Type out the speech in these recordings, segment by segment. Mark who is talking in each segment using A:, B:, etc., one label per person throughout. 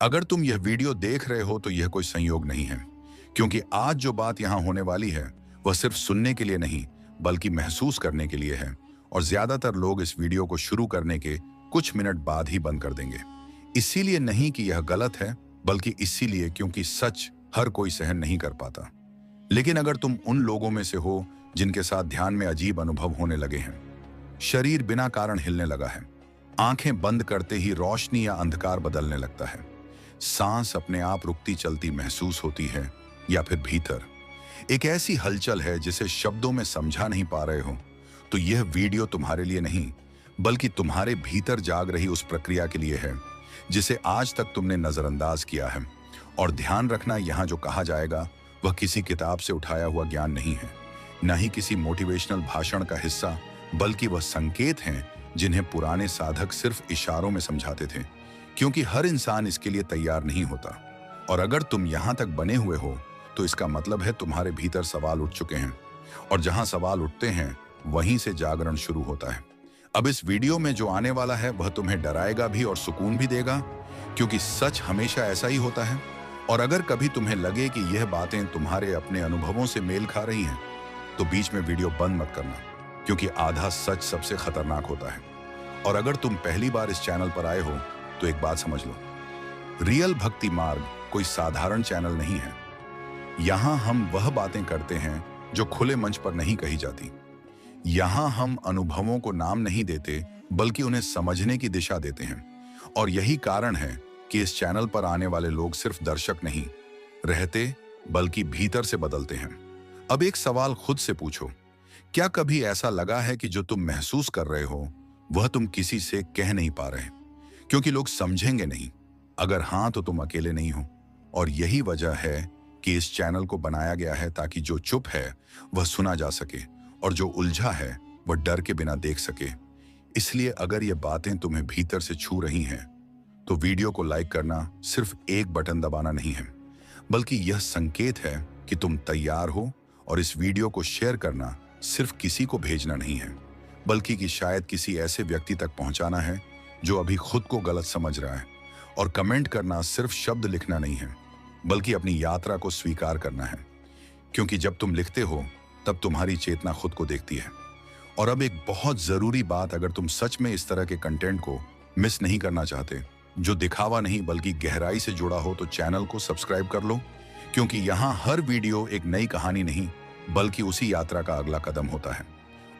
A: अगर तुम यह वीडियो देख रहे हो तो यह कोई संयोग नहीं है, क्योंकि आज जो बात यहाँ होने वाली है वह सिर्फ सुनने के लिए नहीं बल्कि महसूस करने के लिए है। और ज्यादातर लोग इस वीडियो को शुरू करने के कुछ मिनट बाद ही बंद कर देंगे। इसीलिए नहीं कि यह गलत है, बल्कि इसीलिए क्योंकि सच हर कोई सहन नहीं कर पाता। लेकिन अगर तुम उन लोगों में से हो जिनके साथ ध्यान में अजीब अनुभव होने लगे हैं, शरीर बिना कारण हिलने लगा है, आंखें बंद करते ही रोशनी या अंधकार बदलने लगता है, सांस अपने आप रुकती चलती महसूस होती है, या फिर भीतर एक ऐसी हलचल है जिसे शब्दों में समझा नहीं पा रहे हो, तो यह वीडियो तुम्हारे लिए नहीं बल्कि तुम्हारे भीतर जाग रही उस प्रक्रिया के लिए है जिसे आज तक तुमने नजरअंदाज किया है। और ध्यान रखना, यहाँ जो कहा जाएगा वह किसी किताब से उठाया हुआ ज्ञान नहीं है, न ही किसी मोटिवेशनल भाषण का हिस्सा, बल्कि वह संकेत हैं जिन्हें पुराने साधक सिर्फ इशारों में समझाते थे, क्योंकि हर इंसान इसके लिए तैयार नहीं होता। और अगर तुम यहाँ तक बने हुए हो तो इसका मतलब है तुम्हारे भीतर सवाल उठ चुके हैं, और जहां सवाल उठते हैं वहीं से जागरण शुरू होता है। अब इस वीडियो में जो आने वाला है वह तुम्हें डराएगा भी और सुकून भी देगा, क्योंकि सच हमेशा ऐसा ही होता है। और अगर कभी तुम्हें लगे कि यह बातें तुम्हारे अपने अनुभवों से मेल खा रही हैं, तो बीच में वीडियो बंद मत करना, क्योंकि आधा सच सबसे खतरनाक होता है। और अगर तुम पहली बार इस चैनल पर आए हो तो एक बात समझ लो, रियल भक्ति मार्ग कोई साधारण चैनल नहीं है। यहाँ हम वह बातें करते हैं जो खुले मंच पर नहीं कही जाती। यहाँ हम अनुभवों को नाम नहीं देते बल्कि उन्हें समझने की दिशा देते हैं। और यही कारण है कि इस चैनल पर आने वाले लोग सिर्फ दर्शक नहीं रहते बल्कि भीतर से बदलते हैं। अब एक सवाल खुद से पूछो, क्या कभी ऐसा लगा है कि जो तुम महसूस कर रहे हो वह तुम किसी से कह नहीं पा रहे क्योंकि लोग समझेंगे नहीं? अगर हाँ तो तुम अकेले नहीं हो। और यही वजह है कि इस चैनल को बनाया गया है ताकि जो चुप है वह सुना जा सके और जो उलझा है वह डर के बिना देख सके। इसलिए अगर ये बातें तुम्हें भीतर से छू रही हैं तो वीडियो को लाइक करना सिर्फ एक बटन दबाना नहीं है, बल्कि यह संकेत है कि तुम तैयार हो। और इस वीडियो को शेयर करना सिर्फ किसी को भेजना नहीं है, बल्कि कि शायद किसी ऐसे व्यक्ति तक पहुंचाना है जो अभी खुद को गलत समझ रहा है। और कमेंट करना सिर्फ शब्द लिखना नहीं है, बल्कि अपनी यात्रा को स्वीकार करना है, क्योंकि जब तुम लिखते हो तब तुम्हारी चेतना खुद को देखती है। और अब एक बहुत जरूरी बात, अगर तुम सच में इस तरह के कंटेंट को मिस नहीं करना चाहते, जो दिखावा नहीं बल्कि गहराई से जुड़ा हो, तो चैनल को सब्सक्राइब कर लो, क्योंकि यहाँ हर वीडियो एक नई कहानी नहीं बल्कि उसी यात्रा का अगला कदम होता है।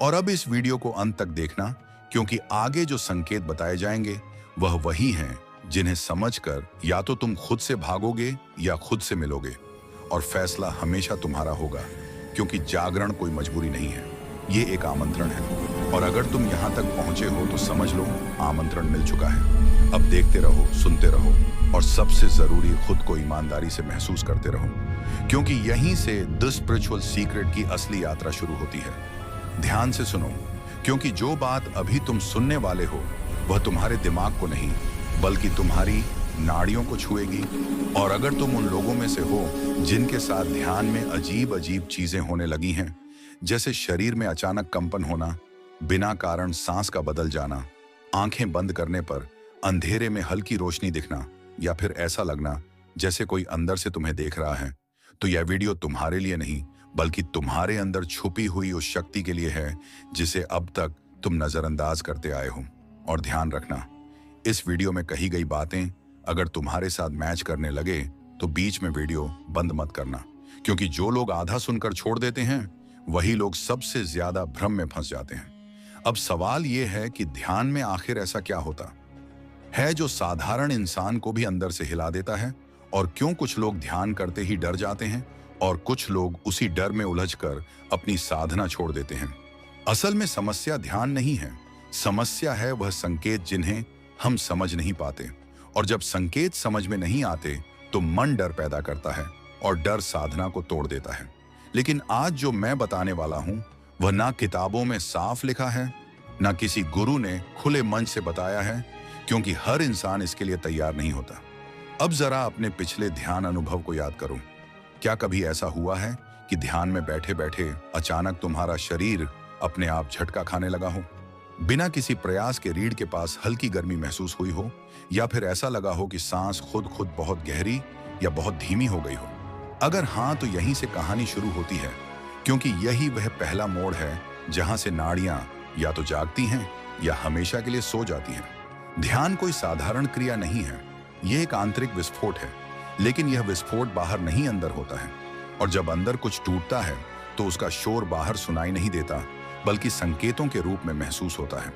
A: और अब इस वीडियो को अंत तक देखना, क्योंकि आगे जो संकेत बताए जाएंगे वह वही हैं जिन्हें समझकर या तो तुम खुद से भागोगे या खुद से मिलोगे। और फैसला हमेशा तुम्हारा होगा, क्योंकि जागरण कोई मजबूरी नहीं है, ये एक आमंत्रण है। और अगर तुम यहाँ तक पहुंचे हो तो समझ लो आमंत्रण मिल चुका है। अब देखते रहो, सुनते रहो, और सबसे जरूरी खुद को ईमानदारी से महसूस करते रहो, क्योंकि यहीं से द स्पिरिचुअल सीक्रेट की असली यात्रा शुरू होती है। ध्यान से सुनो, क्योंकि जो बात अभी तुम सुनने वाले हो वह तुम्हारे दिमाग को नहीं बल्कि तुम्हारी नाड़ियों को छुएगी। और अगर तुम उन लोगों में से हो जिनके साथ ध्यान में अजीब अजीब चीजें होने लगी हैं, जैसे शरीर में अचानक कंपन होना, बिना कारण सांस का बदल जाना, आंखें बंद करने पर अंधेरे में हल्की रोशनी दिखना, या फिर ऐसा लगना जैसे कोई अंदर से तुम्हें देख रहा है, तो यह वीडियो तुम्हारे लिए नहीं बल्कि तुम्हारे अंदर छुपी हुई उस शक्ति के लिए है जिसे अब तक तुम नजरअंदाज करते आए हो। और ध्यान रखना, इस वीडियो में कही गई बातें अगर तुम्हारे साथ मैच करने लगे तो बीच में वीडियो बंद मत करना, क्योंकि जो लोग आधा सुनकर छोड़ देते हैं वही लोग सबसे ज्यादा भ्रम में फंस जाते हैं। अब सवाल यह है कि ध्यान में आखिर ऐसा क्या होता है जो साधारण इंसान को भी अंदर से हिला देता है, और क्यों कुछ लोग ध्यान करते ही डर जाते हैं और कुछ लोग उसी डर में उलझकर अपनी साधना छोड़ देते हैं। असल में समस्या ध्यान नहीं है, समस्या है वह संकेत जिन्हें हम समझ नहीं पाते। और जब संकेत समझ में नहीं आते तो मन डर पैदा करता है और डर साधना को तोड़ देता है। लेकिन आज जो मैं बताने वाला हूं वह ना किताबों में साफ लिखा है, ना किसी गुरु ने खुले मंच से बताया है, क्योंकि हर इंसान इसके लिए तैयार नहीं होता। अब जरा अपने पिछले ध्यान अनुभव को याद करो। क्या कभी ऐसा हुआ है कि ध्यान में बैठे बैठे अचानक तुम्हारा शरीर अपने आप झटका खाने लगा हो? बिना किसी प्रयास के रीढ़ के पास हल्की गर्मी महसूस हुई हो, या फिर ऐसा लगा हो कि सांस खुद खुद बहुत गहरी या बहुत धीमी हो गई हो? अगर हाँ, तो यहीं से कहानी शुरू होती है, क्योंकि यही वह पहला मोड़ है जहां से नाड़ियां या तो जागती हैं या हमेशा के लिए सो जाती हैं। ध्यान कोई साधारण क्रिया नहीं है, यह एक आंतरिक विस्फोट है, लेकिन यह विस्फोट बाहर नहीं अंदर होता है। और जब अंदर कुछ टूटता है तो उसका शोर बाहर सुनाई नहीं देता, बल्कि संकेतों के रूप में महसूस होता है।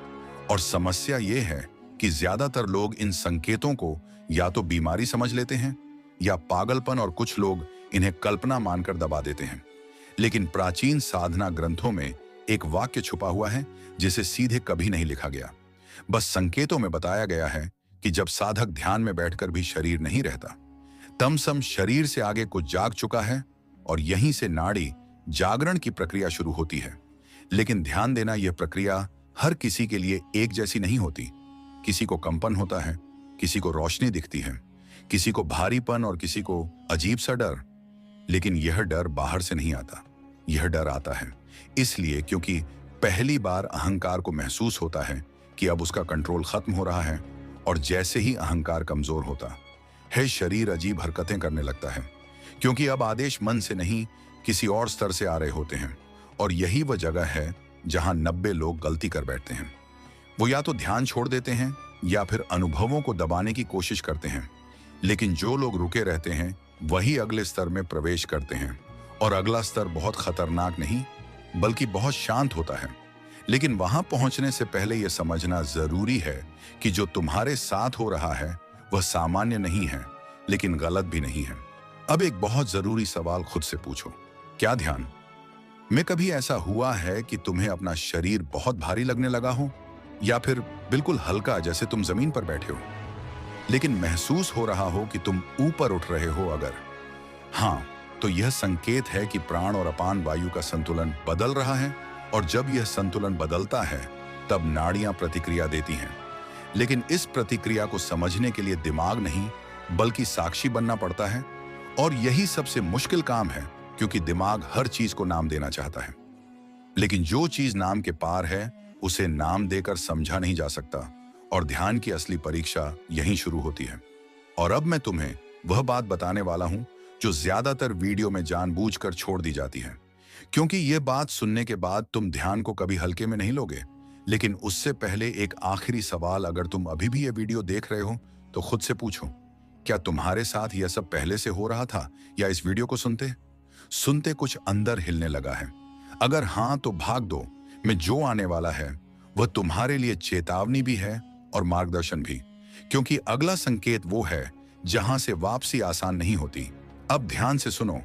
A: और समस्या यह है कि ज्यादातर लोग इन संकेतों को या तो बीमारी समझ लेते हैं या पागलपन, और कुछ लोग इन्हें कल्पना मानकर दबा देते हैं। लेकिन प्राचीन साधना ग्रंथों में एक वाक्य छुपा हुआ है जिसे सीधे कभी नहीं लिखा गया। बस संकेतों में बताया गया है कि जब साधक ध्यान में बैठकर भी शरीर नहीं रहता, तम सम शरीर से आगे कुछ जाग चुका है, और यहीं से नाड़ी जागरण की प्रक्रिया शुरू होती है। लेकिन ध्यान देना, यह प्रक्रिया हर किसी के लिए एक जैसी नहीं होती। किसी को कंपन होता है, किसी को रोशनी दिखती है, किसी को भारीपन, और किसी को अजीब सा डर। लेकिन यह डर बाहर से नहीं आता, यह डर आता है इसलिए क्योंकि पहली बार अहंकार को महसूस होता है कि अब उसका कंट्रोल खत्म हो रहा है। और जैसे ही अहंकार कमजोर होता है, शरीर अजीब हरकतें करने लगता है, क्योंकि अब आदेश मन से नहीं, किसी और स्तर से आ रहे होते हैं। और यही वह जगह है जहां 90 लोग गलती कर बैठते हैं। वो या तो ध्यान छोड़ देते हैं या फिर अनुभवों को दबाने की कोशिश करते हैं। लेकिन जो लोग रुके रहते हैं वही अगले स्तर में प्रवेश करते हैं। और अगला स्तर बहुत खतरनाक नहीं, बल्कि बहुत शांत होता है। लेकिन वहां पहुंचने से पहले यह समझना जरूरी है कि जो तुम्हारे साथ हो रहा है वह सामान्य नहीं है, लेकिन गलत भी नहीं है। अब एक बहुत जरूरी सवाल खुद से पूछो, क्या ध्यान में कभी ऐसा हुआ है कि तुम्हें अपना शरीर बहुत भारी लगने लगा हो, या फिर बिल्कुल हल्का जैसे तुम जमीन पर बैठे हो, लेकिन महसूस हो रहा हो कि तुम ऊपर उठ रहे हो? अगर हाँ, तो यह संकेत है कि प्राण और अपान वायु का संतुलन बदल रहा है। और जब यह संतुलन बदलता है तब नाड़ियां प्रतिक्रिया देती हैं। लेकिन इस प्रतिक्रिया को समझने के लिए दिमाग नहीं, बल्कि साक्षी बनना पड़ता है। और यही सबसे मुश्किल काम है, क्योंकि दिमाग हर चीज को नाम देना चाहता है, लेकिन जो चीज नाम के पार है उसे नाम देकर समझा नहीं जा सकता। और ध्यान की असली परीक्षा यहीं शुरू होती है। और अब मैं तुम्हें वह बात बताने वाला हूं जो ज्यादातर वीडियो में जानबूझकर छोड़ दी जाती है, क्योंकि यह बात सुनने के बाद तुम ध्यान को कभी हल्के में नहीं लोगे। लेकिन उससे पहले एक आखिरी सवाल, अगर तुम अभी भी यह वीडियो देख रहे हो तो खुद से पूछो, क्या तुम्हारे साथ यह सब पहले से हो रहा था, या इस वीडियो को सुनते सुनते कुछ अंदर हिलने लगा है? अगर हाँ, तो भाग दो, में जो आने वाला है वह तुम्हारे लिए चेतावनी भी है और मार्गदर्शन भी, क्योंकि अगला संकेत वो है जहां से वापसी आसान नहीं होती। अब ध्यान से सुनो,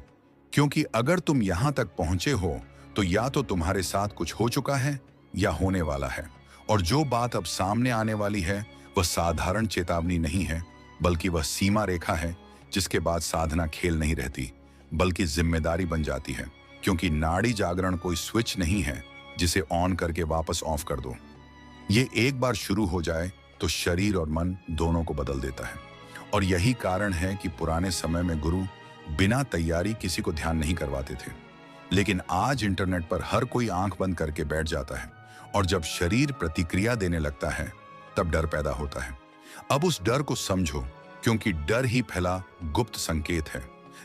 A: क्योंकि अगर तुम यहां तक पहुंचे हो तो या तो तुम्हारे साथ कुछ हो चुका है या होने वाला है। और जो बात अब सामने आने वाली है वह साधारण चेतावनी नहीं है, बल्कि वह सीमा रेखा है जिसके बाद साधना खेल नहीं रहती, बल्कि जिम्मेदारी बन जाती है। क्योंकि नाड़ी जागरण कोई स्विच नहीं है जिसे ऑन करके वापस ऑफ कर दो। ये एक बार शुरू हो जाए तो शरीर और मन दोनों को बदल देता है। और यही कारण है कि पुराने समय में गुरु बिना तैयारी किसी को ध्यान नहीं करवाते थे। लेकिन आज इंटरनेट पर हर कोई आंख बंद करके बैठ जाता है, और जब शरीर प्रतिक्रिया देने लगता है तब डर पैदा होता है। अब उस डर को समझो, क्योंकि डर ही फैला गुप्त संकेत है।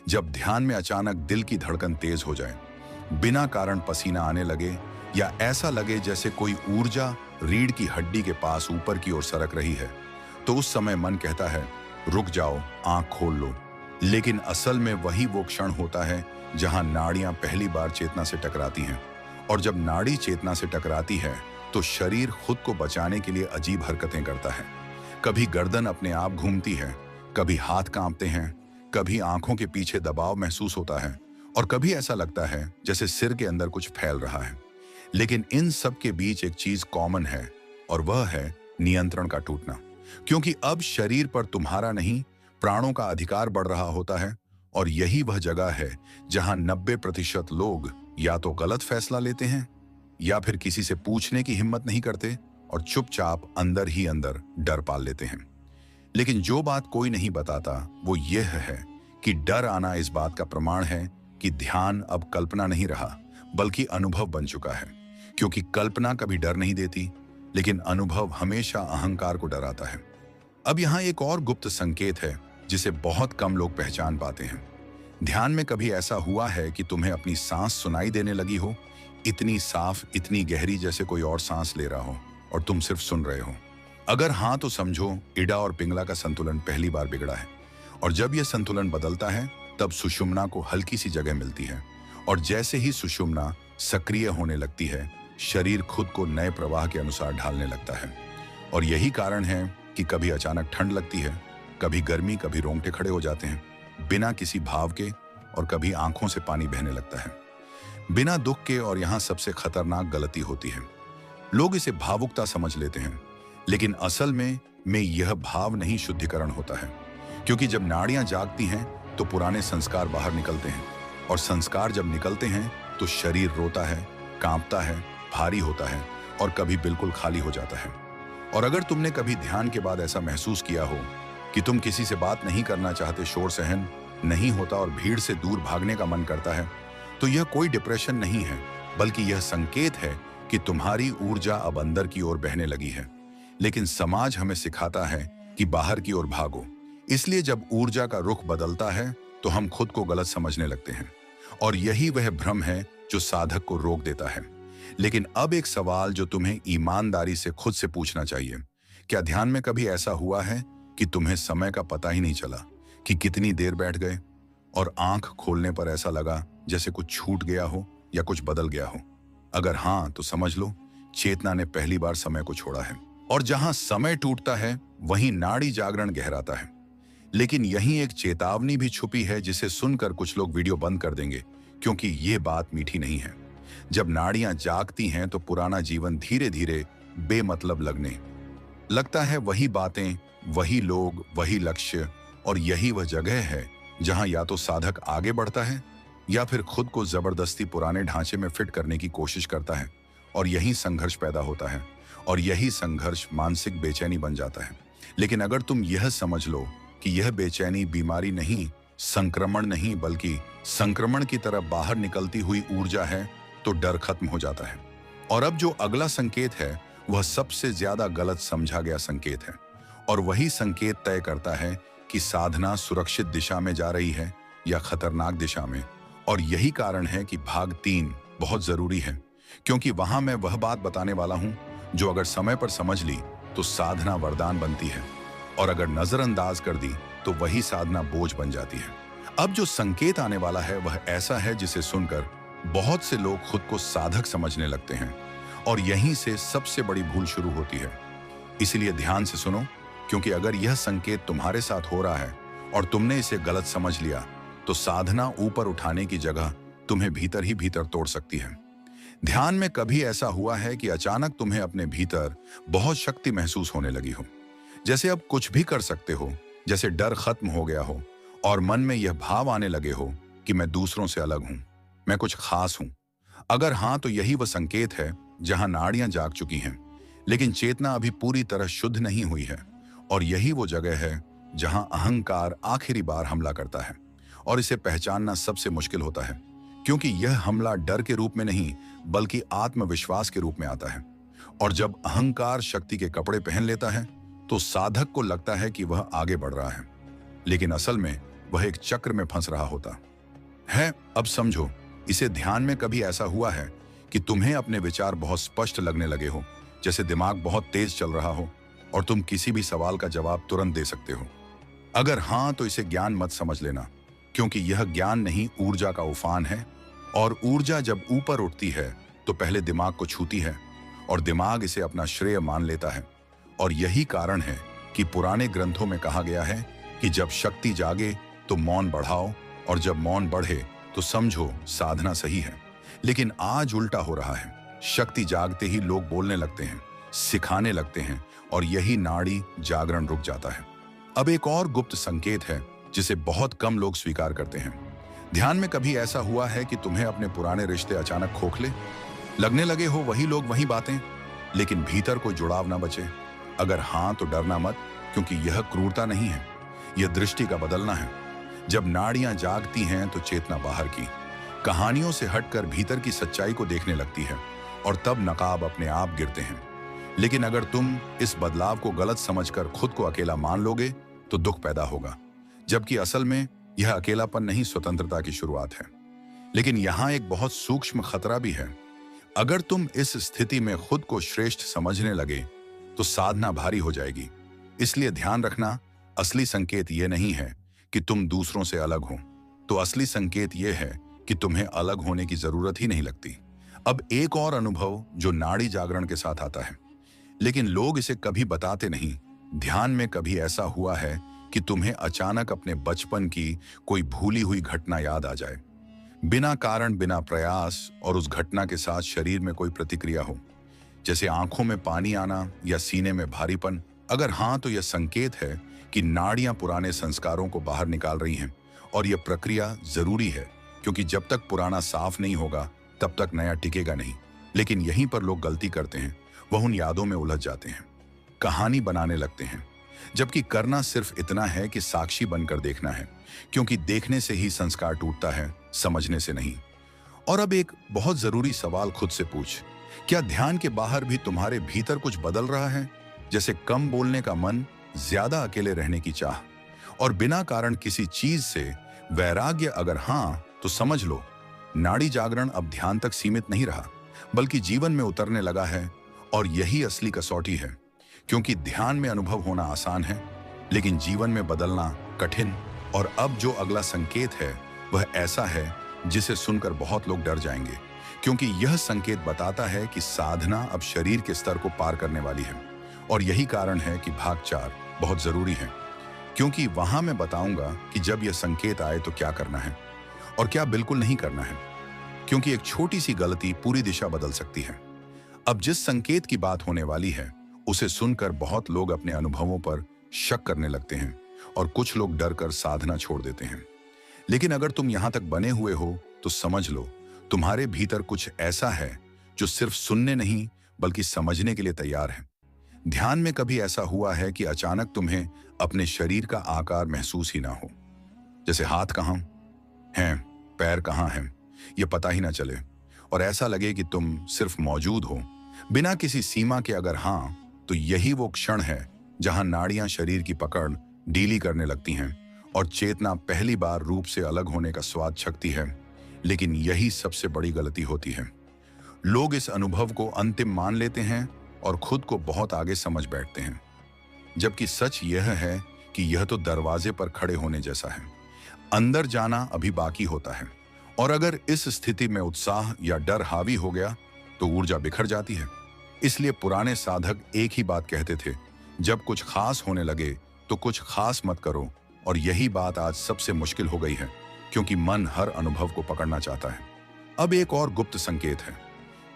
A: जब ध्यान में अचानक दिल की धड़कन तेज हो जाए, बिना कारण पसीना आने लगे, या ऐसा लगे जैसे कोई ऊर्जा रीढ़ की हड्डी के पास ऊपर की ओर सरक रही है, तो उस समय मन कहता है रुक जाओ, आंख खोल लो। लेकिन असल में वही वो क्षण होता है जहां नाड़ियां पहली बार चेतना से टकराती हैं। और जब नाड़ी चेतना से टकराती है तो शरीर खुद को बचाने के लिए अजीब हरकतें करता है। कभी गर्दन अपने आप घूमती है, कभी हाथ कांपते हैं, कभी आंखों के पीछे दबाव महसूस होता है, और कभी ऐसा लगता है जैसे सिर के अंदर कुछ फैल रहा है। लेकिन इन सब के बीच एक चीज कॉमन है, और वह है नियंत्रण का टूटना। क्योंकि अब शरीर पर तुम्हारा नहीं, प्राणों का अधिकार बढ़ रहा होता है। और यही वह जगह है जहां 90% लोग या तो गलत फैसला लेते हैं, या फिर किसी से पूछने की हिम्मत नहीं करते, और चुपचाप अंदर ही अंदर डर पाल लेते हैं। लेकिन जो बात कोई नहीं बताता वो यह है कि डर आना इस बात का प्रमाण है कि ध्यान अब कल्पना नहीं रहा, बल्कि अनुभव बन चुका है। क्योंकि कल्पना कभी डर नहीं देती, लेकिन अनुभव हमेशा अहंकार को डराता है। अब यहाँ एक और गुप्त संकेत है जिसे बहुत कम लोग पहचान पाते हैं। ध्यान में कभी ऐसा हुआ है कि तुम्हें अपनी सांस सुनाई देने लगी हो, इतनी साफ, इतनी गहरी, जैसे कोई और सांस ले रहा हो और तुम सिर्फ सुन रहे हो? अगर हाँ, तो समझो इड़ा और पिंगला का संतुलन पहली बार बिगड़ा है। और जब यह संतुलन बदलता है तब सुषुम्ना को हल्की सी जगह मिलती है, और जैसे ही सुषुम्ना सक्रिय होने लगती है, शरीर खुद को नए प्रवाह के अनुसार ढालने लगता है। और यही कारण है कि कभी अचानक ठंड लगती है, कभी गर्मी, कभी रोंगटे खड़े हो जाते हैं बिना किसी भाव के, और कभी आंखों से पानी बहने लगता है बिना दुख के। और यहाँ सबसे खतरनाक गलती होती है, लोग इसे भावुकता समझ लेते हैं, लेकिन असल में यह भाव नहीं, शुद्धिकरण होता है। क्योंकि जब नाड़ियां जागती हैं तो पुराने संस्कार बाहर निकलते हैं, और संस्कार जब निकलते हैं तो शरीर रोता है, कांपता है, भारी होता है, और कभी बिल्कुल खाली हो जाता है। और अगर तुमने कभी ध्यान के बाद ऐसा महसूस किया हो कि तुम किसी से बात नहीं करना चाहते, शोर सहन नहीं होता और भीड़ से दूर भागने का मन करता है, तो यह कोई डिप्रेशन नहीं है, बल्कि यह संकेत है कि तुम्हारी ऊर्जा अब अंदर की ओर बहने लगी है। लेकिन समाज हमें सिखाता है कि बाहर की ओर भागो, इसलिए जब ऊर्जा का रुख बदलता है तो हम खुद को गलत समझने लगते हैं, और यही वह भ्रम है जो साधक को रोक देता है। लेकिन अब एक सवाल जो तुम्हें ईमानदारी से खुद से पूछना चाहिए, क्या ध्यान में कभी ऐसा हुआ है कि तुम्हें समय का पता ही नहीं चला कि कितनी देर बैठ गए, और आंख खोलने पर ऐसा लगा जैसे कुछ छूट गया हो या कुछ बदल गया हो? अगर हाँ, तो समझ लो चेतना ने पहली बार समय को छोड़ा है। और जहां समय टूटता है वहीं नाड़ी जागरण गहराता है। लेकिन यहीं एक चेतावनी भी छुपी है जिसे सुनकर कुछ लोग वीडियो बंद कर देंगे, क्योंकि ये बात मीठी नहीं है। जब नाड़ियां जागती हैं तो पुराना जीवन धीरे धीरे बेमतलब लगने लगता है। वही बातें, वही लोग, वही लक्ष्य, और यही वह जगह है जहां या तो साधक आगे बढ़ता है या फिर खुद को जबरदस्ती पुराने ढांचे में फिट करने की कोशिश करता है। और यही संघर्ष पैदा होता है, और यही संघर्ष मानसिक बेचैनी बन जाता है। लेकिन अगर तुम यह समझ लो कि यह बेचैनी बीमारी नहीं, संक्रमण नहीं, बल्कि संक्रमण की तरफ बाहर निकलती हुई ऊर्जा है, तो डर खत्म हो जाता है। और अब जो अगला संकेत है वह सबसे ज्यादा गलत समझा गया संकेत है, और वही संकेत तय करता है कि साधना सुरक्षित दिशा में जा रही है या खतरनाक दिशा में। और यही कारण है कि भाग 3 बहुत जरूरी है, क्योंकि वहां मैं वह बात बताने वाला हूं जो अगर समय पर समझ ली तो साधना वरदान बनती है, और अगर नजरअंदाज कर दी तो वही साधना बोझ बन जाती है। अब जो संकेत आने वाला है वह ऐसा है जिसे सुनकर बहुत से लोग खुद को साधक समझने लगते हैं, और यहीं से सबसे बड़ी भूल शुरू होती है। इसलिए ध्यान से सुनो, क्योंकि अगर यह संकेत तुम्हारे साथ हो रहा है और तुमने इसे गलत समझ लिया, तो साधना ऊपर उठाने की जगह तुम्हें भीतर ही भीतर तोड़ सकती है। ध्यान में कभी ऐसा हुआ है कि अचानक तुम्हें अपने भीतर बहुत शक्ति महसूस होने लगी हो, जैसे अब कुछ भी कर सकते हो, जैसे डर खत्म हो गया हो, और मन में यह भाव आने लगे हो कि मैं दूसरों से अलग हूं, मैं कुछ खास हूं? अगर हाँ, तो यही वह संकेत है जहां नाड़ियां जाग चुकी हैं, लेकिन चेतना अभी पूरी तरह शुद्ध नहीं हुई है। और यही वो जगह है जहां अहंकार आखिरी बार हमला करता है, और इसे पहचानना सबसे मुश्किल होता है, क्योंकि यह हमला डर के रूप में नहीं, बल्कि आत्मविश्वास के रूप में आता है। और जब अहंकार शक्ति के कपड़े पहन लेता है तो साधक को लगता है कि वह आगे बढ़ रहा है, लेकिन असल में वह एक चक्र में फंस रहा होता है। अब समझो, इसे ध्यान में कभी ऐसा हुआ है कि तुम्हें अपने विचार बहुत स्पष्ट लगने लगे हो, जैसे दिमाग बहुत तेज चल रहा हो और तुम किसी भी सवाल का जवाब तुरंत दे सकते हो? अगर हाँ, तो इसे ज्ञान मत समझ लेना, क्योंकि यह ज्ञान नहीं, ऊर्जा का उफान है। और ऊर्जा जब ऊपर उठती है तो पहले दिमाग को छूती है, और दिमाग इसे अपना श्रेय मान लेता है। और यही कारण है कि पुराने ग्रंथों में कहा गया है कि जब शक्ति जागे तो मौन बढ़ाओ, और जब मौन बढ़े तो समझो साधना सही है। लेकिन आज उल्टा हो रहा है, शक्ति जागते ही लोग बोलने लगते हैं, सिखाने लगते हैं, और यही नाड़ी जागरण रुक जाता है। अब एक और गुप्त संकेत है जिसे बहुत कम लोग स्वीकार करते हैं। ध्यान में कभी ऐसा हुआ है कि तुम्हें अपने पुराने रिश्ते अचानक खोखले लगने लगे हो, वही लोग, वही बातें, लेकिन भीतर कोई जुड़ाव ना बचे? अगर हाँ, तो डरना मत, क्योंकि यह क्रूरता नहीं है, यह दृष्टि का बदलना है। जब नाड़ियां जागती हैं तो चेतना बाहर की कहानियों से हटकर भीतर की सच्चाई को देखने लगती है, और तब नकाब अपने आप गिरते हैं। लेकिन अगर तुम इस बदलाव को गलत समझकर खुद को अकेला मान लोगे तो दुख पैदा होगा, जबकि असल में यह अकेलापन नहीं, स्वतंत्रता की शुरुआत है। लेकिन यहाँ एक बहुत सूक्ष्म खतरा भी है। अगर तुम इस स्थिति में खुद को श्रेष्ठ समझने लगे तो साधना भारी हो जाएगी। इसलिए ध्यान रखना, असली संकेत यह नहीं है कि तुम दूसरों से अलग हो, तो असली संकेत यह है कि तुम्हें अलग होने की जरूरत ही नहीं लगती। अब एक और अनुभव जो नाड़ी जागरण के साथ आता है, लेकिन लोग इसे कभी बताते नहीं। ध्यान में कभी ऐसा हुआ है कि तुम्हें अचानक अपने बचपन की कोई भूली हुई घटना याद आ जाए, बिना कारण, बिना प्रयास, और उस घटना के साथ शरीर में कोई प्रतिक्रिया हो, जैसे आंखों में पानी आना या सीने में भारीपन? अगर हाँ, तो यह संकेत है कि नाड़ियां पुराने संस्कारों को बाहर निकाल रही हैं, और यह प्रक्रिया जरूरी है, क्योंकि जब तक पुराना साफ नहीं होगा तब तक नया टिकेगा नहीं। लेकिन यहीं पर लोग गलती करते हैं, वह उन यादों में उलझ जाते हैं, कहानी बनाने लगते हैं, जबकि करना सिर्फ इतना है कि साक्षी बनकर देखना है, क्योंकि देखने से ही संस्कार टूटता है, समझने से नहीं। और अब एक बहुत जरूरी सवाल खुद से पूछ, क्या ध्यान के बाहर भी तुम्हारे भीतर कुछ बदल रहा है? जैसे कम बोलने का मन, ज्यादा अकेले रहने की चाह, और बिना कारण किसी चीज से वैराग्य? अगर हाँ, तो समझ लो, नाड़ी जागरण अब ध्यान तक सीमित नहीं रहा, बल्कि जीवन में उतरने लगा है। और यही असली कसौटी है, क्योंकि ध्यान में अनुभव होना आसान है, लेकिन जीवन में बदलना कठिन। और अब जो अगला संकेत है वह ऐसा है जिसे सुनकर बहुत लोग डर जाएंगे, क्योंकि यह संकेत बताता है कि साधना अब शरीर के स्तर को पार करने वाली है। और यही कारण है कि भाग 4 बहुत जरूरी है, क्योंकि वहां मैं बताऊंगा कि जब यह संकेत आए तो क्या करना है और क्या बिल्कुल नहीं करना है, क्योंकि एक छोटी सी गलती पूरी दिशा बदल सकती है। अब जिस संकेत की बात होने वाली है, उसे सुनकर बहुत लोग अपने अनुभवों पर शक करने लगते हैं, और कुछ लोग डर कर साधना छोड़ देते हैं। लेकिन अगर तुम यहां तक बने हुए हो तो समझ लो, तुम्हारे भीतर कुछ ऐसा है जो सिर्फ सुनने नहीं बल्कि समझने के लिए तैयार है। ध्यान में कभी ऐसा हुआ है कि अचानक तुम्हें अपने शरीर का आकार महसूस ही ना हो, जैसे हाथ कहाँ हैं, पैर कहाँ हैं, यह पता ही ना चले, और ऐसा लगे कि तुम सिर्फ मौजूद हो, बिना किसी सीमा के? अगर हाँ, तो यही वो क्षण है जहां नाड़ियां शरीर की पकड़ ढीली करने लगती हैं और चेतना पहली बार रूप से अलग होने का स्वाद चखती है। लेकिन यही सबसे बड़ी गलती होती है। लोग इस अनुभव को अंतिम मान लेते हैं और खुद को बहुत आगे समझ बैठते हैं, जबकि सच यह है कि यह तो दरवाजे पर खड़े होने जैसा है, अंदर जाना अभी बाकी होता है। और अगर इस स्थिति में उत्साह या डर हावी हो गया तो ऊर्जा बिखर जाती है। इसलिए पुराने साधक एक ही बात कहते थे, जब कुछ खास होने लगे तो कुछ खास मत करो। और यही बात आज सबसे मुश्किल हो गई है, क्योंकि मन हर अनुभव को पकड़ना चाहता है। अब एक और गुप्त संकेत है।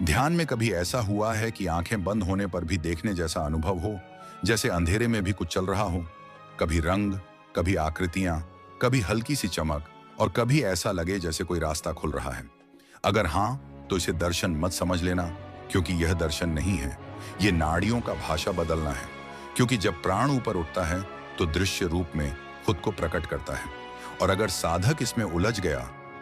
A: ध्यान में कभी ऐसा हुआ है कि आंखें बंद होने पर भी देखने जैसा अनुभव हो, जैसे अंधेरे में भी कुछ चल रहा हो? कभी रंग, कभी आकृतियां, कभी हल्की सी चमक, और कभी ऐसा लगे जैसे कोई रास्ता खुल रहा है। अगर हाँ, तो इसे दर्शन मत समझ लेना, क्योंकि यह दर्शन नहीं है, ये नाड़ियों का भाषा बदलना है। क्योंकि जब प्राण ऊपर उठता है तो दृश्य रूप में खुद को प्रकट करता है, और अगर साधक इसमें उलझ गया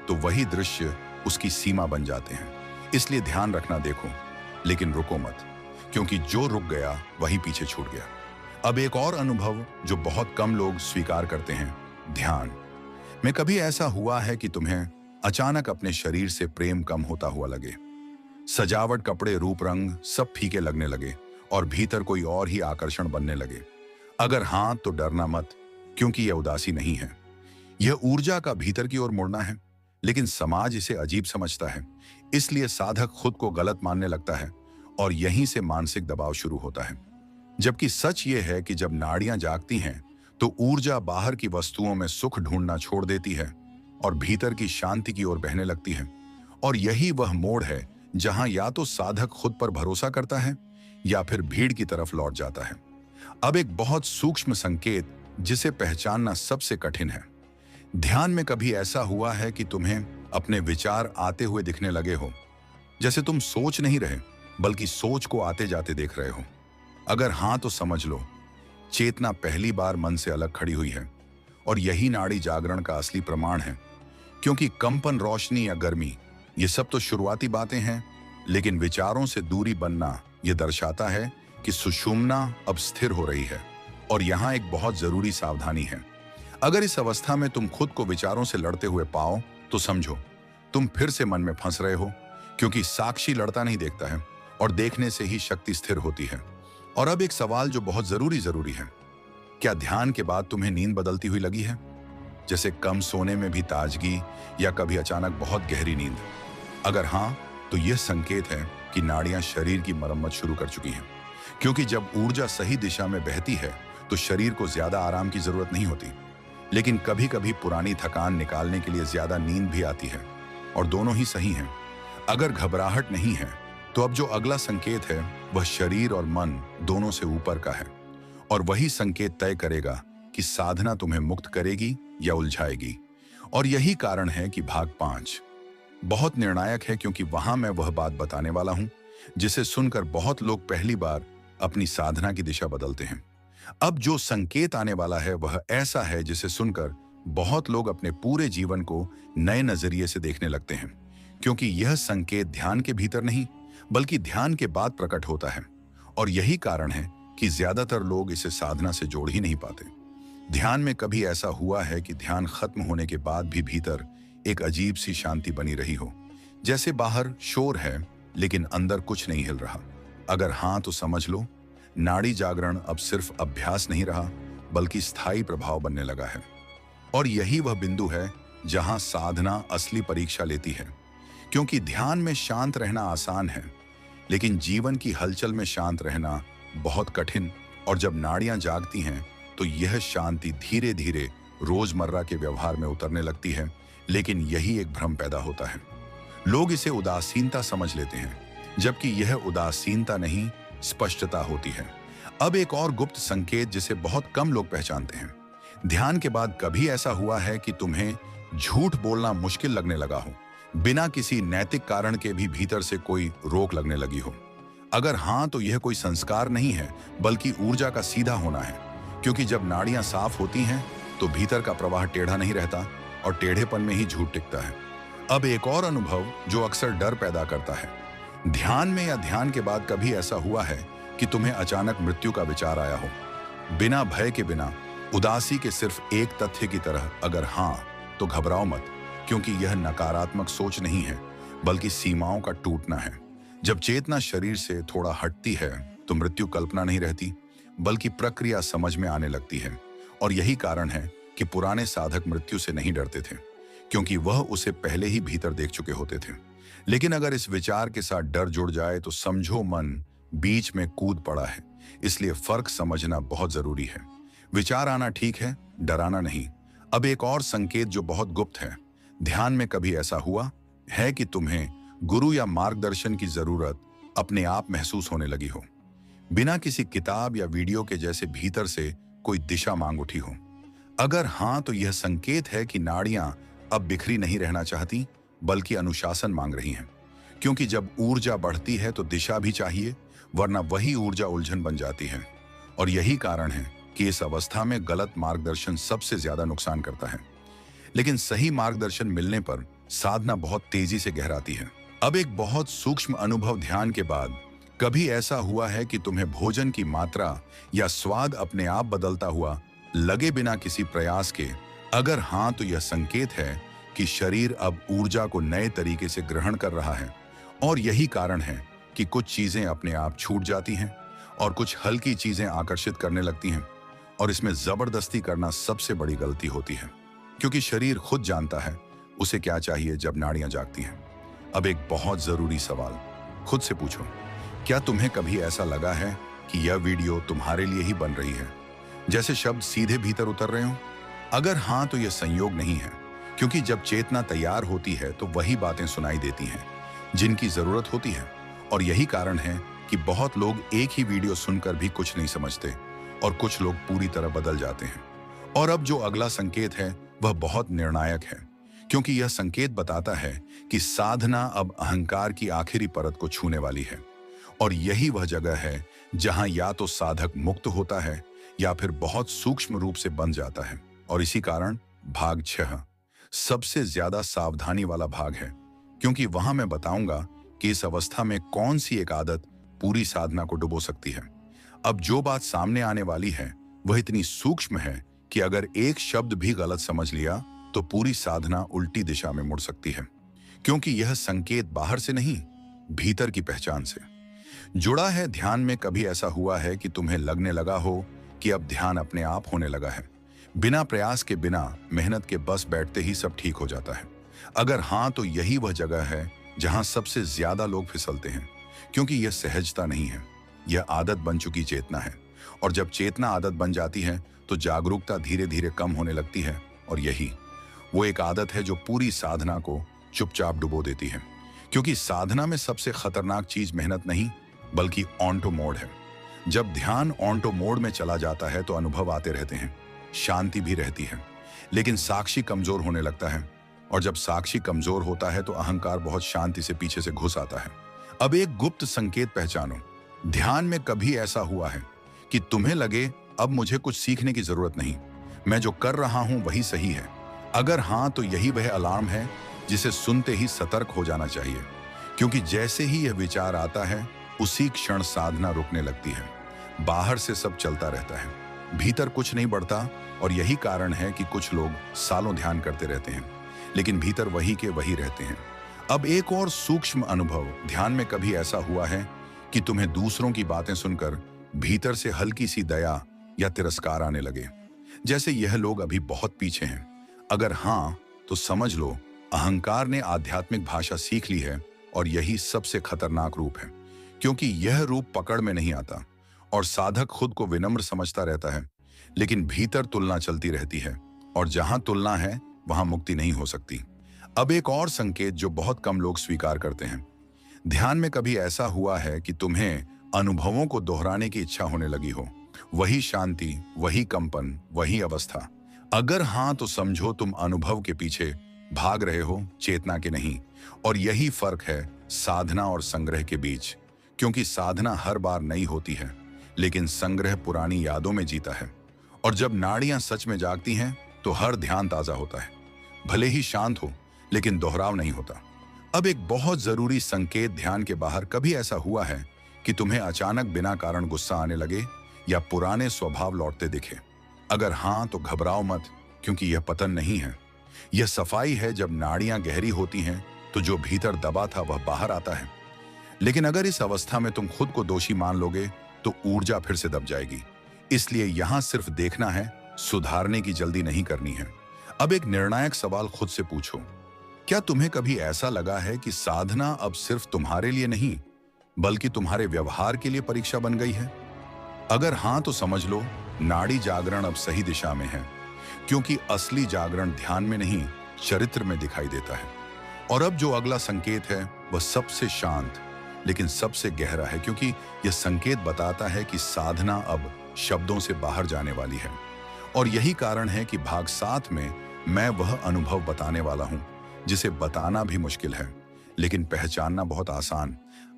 A: तो वही दृश्य उसकी सीमा बन जाते हैं। इसलिए ध्यान रखना, देखो लेकिन रुको मत, क्योंकि जो रुक गया वही पीछे छूट गया। अब एक और अनुभव जो बहुत कम लोग स्वीकार करते हैं, ध्यान में कभी ऐसा हुआ है कि तुम्हें अचानक अपने शरीर से प्रेम कम होता हुआ लगे? सजावट, कपड़े, रूप, रंग सब फीके लगने लगे और भीतर कोई और ही आकर्षण बनने लगे? अगर हाँ, तो डरना मत, क्योंकि यह उदासी नहीं है, यह ऊर्जा का भीतर की ओर मुड़ना है। लेकिन समाज इसे अजीब समझता है, इसलिए साधक खुद को गलत मानने लगता है, और यहीं से मानसिक दबाव शुरू होता है। जबकि सच ये है कि जब नाड़ियां जागती हैं तो ऊर्जा बाहर की वस्तुओं में सुख ढूंढना छोड़ देती है और भीतर की शांति की ओर बहने लगती है। और यही वह मोड़ है जहां या तो साधक खुद पर भरोसा करता है या फिर भीड़ की तरफ लौट जाता है। अब एक बहुत सूक्ष्म संकेत जिसे पहचानना सबसे कठिन है। ध्यान में कभी ऐसा हुआ है कि तुम्हें अपने विचार आते हुए दिखने लगे हो, जैसे तुम सोच नहीं रहे बल्कि सोच को आते जाते देख रहे हो? अगर हाँ, तो समझ लो, चेतना पहली बार मन से अलग खड़ी हुई है, और यही नाड़ी जागरण का असली प्रमाण है। क्योंकि कंपन, रोशनी या गर्मी, ये सब तो शुरुआती बातें हैं, लेकिन विचारों से दूरी बनना यह दर्शाता है कि सुषुम्ना अब स्थिर हो रही है। और यहाँ एक बहुत जरूरी सावधानी है। अगर इस अवस्था में तुम खुद को विचारों से लड़ते हुए पाओ तो समझो तुम फिर से मन में फंस रहे हो, क्योंकि साक्षी लड़ता नहीं देखता है और देखने से ही शक्ति स्थिर होती है। और अब एक सवाल जो बहुत जरूरी है, क्या ध्यान के बाद तुम्हें नींद बदलती हुई लगी है? जैसे कम सोने में भी ताजगी या कभी अचानक बहुत गहरी नींद? अगर हाँ, तो यह संकेत है कि नाड़ियां शरीर की मरम्मत शुरू कर चुकी हैं। क्योंकि जब ऊर्जा सही दिशा में बहती है तो शरीर को ज्यादा आराम की जरूरत नहीं होती, लेकिन कभी कभी पुरानी थकान निकालने के लिए ज्यादा नींद भी आती है। और दोनों ही सही हैं। अगर घबराहट नहीं है तो अब जो अगला संकेत है वह शरीर और मन दोनों से ऊपर का है। और वही संकेत तय करेगा कि साधना तुम्हें मुक्त करेगी या उलझाएगी। और यही कारण है कि भाग 5 बहुत निर्णायक है, क्योंकि वहां मैं वह बात बताने वाला हूं जिसे सुनकर बहुत लोग पहली बार अपनी साधना की दिशा बदलते हैं। अब जो संकेत आने वाला है वह ऐसा है जिसे सुनकर बहुत लोग अपने पूरे जीवन को नए नजरिए से देखने लगते हैं, क्योंकि यह संकेत ध्यान के भीतर नहीं बल्कि ध्यान के बाद प्रकट होता है। और यही कारण है कि ज्यादातर लोग इसे साधना से जोड़ ही नहीं पाते। ध्यान में कभी ऐसा हुआ है कि ध्यान खत्म होने के बाद भी भीतर एक अजीब सी शांति बनी रही हो, जैसे बाहर शोर है लेकिन अंदर कुछ नहीं हिल रहा? अगर हाँ, तो समझ लो नाड़ी जागरण अब सिर्फ अभ्यास नहीं रहा बल्कि स्थायी प्रभाव बनने लगा है। और यही वह बिंदु है जहां साधना असली परीक्षा लेती है, क्योंकि ध्यान में शांत रहना आसान है लेकिन जीवन की हलचल में शांत रहना बहुत कठिन। और जब नाड़ियां जागती हैं तो यह शांति धीरे धीरे रोजमर्रा के व्यवहार में उतरने लगती है। लेकिन यही एक भ्रम पैदा होता है। लोग इसे उदासीनता समझ लेते हैं, जबकि यह उदासीनता नहीं, स्पष्टता होती है। अब एक और गुप्त संकेत जिसे बहुत कम लोग पहचानते हैं। ध्यान के बाद कभी ऐसा हुआ है कि तुम्हें झूठ बोलना मुश्किल लगने लगा हो, बिना किसी नैतिक कारण के भी भीतर से कोई रोक लगने लगी हो? अगर हाँ, तो यह कोई संस्कार नहीं है बल्कि ऊर्जा का सीधा होना है। क्योंकि जब नाड़ियां साफ होती हैं तो भीतर का प्रवाह टेढ़ा नहीं रहता और टेढ़ेपन में ही झूठ टिकता है। अब एक और अनुभव जो अक्सर डर पैदा करता है। ध्यान में या ध्यान के बाद कभी ऐसा हुआ है कि तुम्हें अचानक मृत्यु का विचार आया हो, बिना भय के, बिना उदासी के, सिर्फ एक तथ्य की तरह? अगर हाँ, तो घबराओ मत, क्योंकि यह नकारात्मक सोच नहीं है बल्कि सीमाओं का टूटना है। जब चेतना शरीर से थोड़ा हटती है तो मृत्यु कल्पना नहीं रहती बल्कि प्रक्रिया समझ में आने लगती है। और यही कारण है कि पुराने साधक मृत्यु से नहीं डरते थे, क्योंकि वह उसे पहले ही भीतर देख चुके होते थे। लेकिन अगर इस विचार के साथ डर जुड़ जाए तो समझो मन बीच में कूद पड़ा है। इसलिए फर्क समझना बहुत जरूरी है। विचार आना ठीक है, डराना नहीं। अब एक और संकेत जो बहुत गुप्त है। ध्यान में कभी ऐसा हुआ है कि तुम्हें गुरु या मार्गदर्शन की जरूरत अपने आप महसूस होने लगी हो, बिना किसी किताब या वीडियो के, जैसे भीतर से कोई दिशा मांग उठी हो? अगर हाँ, तो यह संकेत है कि नाड़ियां अब बिखरी नहीं रहना चाहती बल्कि अनुशासन मांग रही हैं। क्योंकि जब ऊर्जा बढ़ती है तो दिशा भी चाहिए, वरना वही ऊर्जा उलझन बन जाती है। और यही कारण है कि इस अवस्था में गलत मार्गदर्शन सबसे ज्यादा नुकसान करता है। लेकिन सही मार्गदर्शन मिलने पर साधना बहुत तेजी से गहराती है। अब एक बहुत सूक्ष्म अनुभव। ध्यान के बाद कभी ऐसा हुआ है कि तुम्हें भोजन की मात्रा या स्वाद अपने आप बदलता हुआ लगे, बिना किसी प्रयास के? अगर हाँ, तो यह संकेत है कि शरीर अब ऊर्जा को नए तरीके से ग्रहण कर रहा है। और यही कारण है कि कुछ चीजें अपने आप छूट जाती हैं और कुछ हल्की चीजें आकर्षित करने लगती हैं। और इसमें जबरदस्ती करना सबसे बड़ी गलती होती है, क्योंकि शरीर खुद जानता है उसे क्या चाहिए जब नाड़ियां जागती हैं। अब एक बहुत जरूरी सवाल खुद से पूछो, क्या तुम्हें कभी ऐसा लगा है कि यह वीडियो तुम्हारे लिए ही बन रही है, जैसे शब्द सीधे भीतर उतर रहे हो? अगर हाँ, तो यह संयोग नहीं है, क्योंकि जब चेतना तैयार होती है तो वही बातें सुनाई देती हैं जिनकी जरूरत होती है। और यही कारण है कि बहुत लोग एक ही वीडियो सुनकर भी कुछ नहीं समझते और कुछ लोग पूरी तरह बदल जाते हैं। और अब जो अगला संकेत है वह बहुत निर्णायक है, क्योंकि यह संकेत बताता है कि साधना अब अहंकार की आखिरी परत को छूने वाली है। और यही वह जगह है जहां या तो साधक मुक्त होता है या फिर बहुत सूक्ष्म रूप से बंध जाता है। और इसी कारण भाग 6 सबसे ज्यादा सावधानी वाला भाग है, क्योंकि वहां मैं बताऊंगा कि इस अवस्था में कौन सी एक आदत पूरी साधना को डुबो सकती है। अब जो बात सामने आने वाली है वह इतनी सूक्ष्म है कि अगर एक शब्द भी गलत समझ लिया तो पूरी साधना उल्टी दिशा में मुड़ सकती है, क्योंकि यह संकेत बाहर से नहीं, भीतर की पहचान से जुड़ा है। ध्यान में कभी ऐसा हुआ है कि तुम्हें लगने लगा हो कि अब ध्यान अपने आप होने लगा है, बिना प्रयास के, बिना मेहनत के, बस बैठते ही सब ठीक हो जाता है? अगर हाँ, तो यही वह जगह है जहां सबसे ज्यादा लोग फिसलते हैं, क्योंकि यह सहजता नहीं है, यह आदत बन चुकी चेतना है। और जब चेतना आदत बन जाती है तो जागरूकता धीरे धीरे कम होने लगती है, और यही वो एक आदत है जो पूरी साधना को चुपचाप डुबो देती है। क्योंकि साधना में सबसे खतरनाक चीज मेहनत नहीं, बल्कि ऑटो मोड है। जब ध्यान ऑटो मोड में चला जाता है तो अनुभव आते रहते हैं, शांति भी रहती है, लेकिन साक्षी कमजोर होने लगता है। और जब साक्षी कमजोर होता है तो अहंकार बहुत शांति से पीछे से घुस आता है। अब एक गुप्त संकेत पहचानो। ध्यान में कभी ऐसा हुआ है कि तुम्हें लगे अब मुझे कुछ सीखने की जरूरत नहीं, मैं जो कर रहा हूं वही सही है? अगर हां, तो यही वह अलार्म है जिसे सुनते ही सतर्क हो जाना चाहिए, क्योंकि जैसे ही यह विचार आता है उसी क्षण साधना रुकने लगती है। बाहर से सब चलता रहता है, भीतर कुछ नहीं बढ़ता। और यही कारण है कि कुछ लोग सालों ध्यान करते रहते हैं, लेकिन भीतर वही के वही रहते हैं। अब एक और सूक्ष्म अनुभव। ध्यान में कभी ऐसा हुआ है कि तुम्हें दूसरों की बातें सुनकर भीतर से हल्की सी दया या तिरस्कार आने लगे, जैसे यह लोग अभी बहुत पीछे हैं? अगर हां, तो समझ लो अहंकार ने आध्यात्मिक भाषा सीख ली है, और यही सबसे खतरनाक रूप है, क्योंकि यह रूप पकड़ में नहीं आता और साधक खुद को विनम्र समझता रहता है, लेकिन भीतर तुलना चलती रहती है, और जहां तुलना है वहां मुक्ति नहीं हो सकती। अब एक और संकेत जो बहुत कम लोग स्वीकार करते हैं। ध्यान में कभी ऐसा हुआ है कि तुम्हें अनुभवों को दोहराने की इच्छा होने लगी हो, वही शांति, वही कंपन, वही अवस्था? अगर हां, तो समझो तुम अनुभव के पीछे भाग रहे हो, चेतना के नहीं। और यही फर्क है साधना और संग्रह के बीच, क्योंकि साधना हर बार नई होती है, लेकिन संग्रह पुरानी यादों में जीता है। और जब नाड़ियां सच में जागती हैं तो हर ध्यान ताजा होता है, भले ही शांत हो, लेकिन दोहराव नहीं होता। अब एक बहुत जरूरी संकेत। ध्यान के बाहर कभी ऐसा हुआ है कि तुम्हें अचानक बिना कारण गुस्सा आने लगे या पुराने स्वभाव लौटते दिखे? अगर हां, तो घबराओ मत, क्योंकि यह पतन नहीं है, यह सफाई है। जब नाड़ियां गहरी होती हैं तो जो भीतर दबा था वह बाहर आता है। लेकिन अगर इस अवस्था में तुम खुद को दोषी मान लोगे तो ऊर्जा फिर से दब जाएगी। इसलिए यहां सिर्फ देखना है, सुधारने की जल्दी नहीं करनी है। अब एक निर्णायक सवाल खुद से पूछो, क्या तुम्हें कभी ऐसा लगा है कि साधना अब सिर्फ तुम्हारे लिए नहीं, बल्कि तुम्हारे व्यवहार के लिए परीक्षा बन गई है? अगर हां, तो समझ लो नाड़ी जागरण अब सही दिशा में है, क्योंकि असली जागरण ध्यान में नहीं, चरित्र में दिखाई देता है। और अब जो अगला संकेत है वह सबसे शांत लेकिन सबसे गहरा है, क्योंकि यह संकेत बताता है कि साधना अब शब्दों से बाहर जाने वाली है। और यही कारण है कि भाग 7 में मैं वह अनुभव बताने वाला हूं जिसे बताना भी मुश्किल है, लेकिन पहचानना बहुत आसान।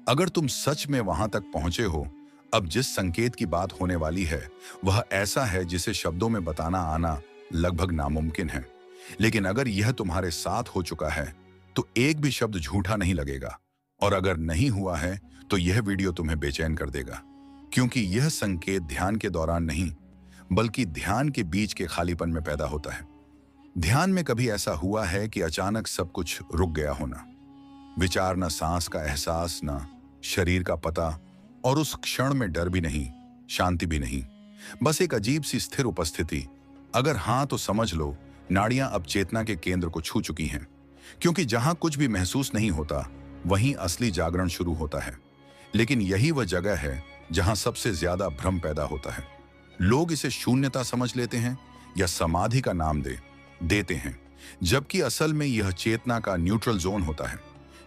A: अगर तुम सच में वहां तक पहुंचे हो, अब जिस संकेत की बात होने वाली है वह ऐसा है जिसे शब्दों में बताना आना लगभग नामुमकिन है। लेकिन अगर यह तुम्हारे साथ हो चुका है तो एक भी शब्द झूठा नहीं लगेगा। और अगर नहीं हुआ है तो यह वीडियो तुम्हें बेचैन कर देगा, क्योंकि यह संकेत ध्यान के दौरान नहीं, बल्कि ध्यान के बीच के खालीपन में पैदा होता है। ध्यान में कभी ऐसा हुआ है कि अचानक सब कुछ रुक गया होना, विचार, न सांस का एहसास, न शरीर का पता, और उस क्षण में डर भी नहीं, शांति भी नहीं, बस एक अजीब सी स्थिर उपस्थिति? अगर हां, तो समझ लो नाड़ियां अब चेतना के केंद्र को छू चुकी हैं, क्योंकि जहां कुछ भी महसूस नहीं होता वहीं असली जागरण शुरू होता है। लेकिन यही वह जगह है जहां सबसे ज्यादा भ्रम पैदा होता है। लोग इसे शून्यता समझ लेते हैं या समाधि का नाम देते हैं, जबकि असल में यह चेतना का न्यूट्रल जोन होता है,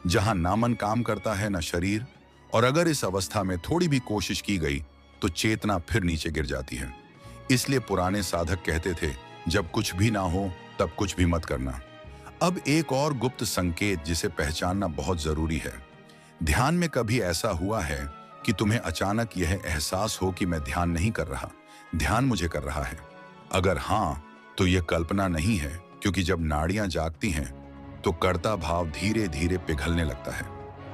A: जहां ना मन काम करता है न शरीर। और अगर इस अवस्था में थोड़ी भी कोशिश की गई तो चेतना फिर नीचे गिर जाती है। इसलिए पुराने साधक कहते थे, जब कुछ भी ना हो तब कुछ भी मत करना। अब एक और गुप्त संकेत जिसे पहचानना बहुत जरूरी है। ध्यान में कभी ऐसा हुआ है कि तुम्हें अचानक यह एहसास हो कि मैं ध्यान नहीं कर रहा, ध्यान मुझे कर रहा है? अगर हां, तो यह कल्पना नहीं है, क्योंकि जब नाड़ियां जागती हैं तो कर्ता भाव धीरे धीरे पिघलने लगता है।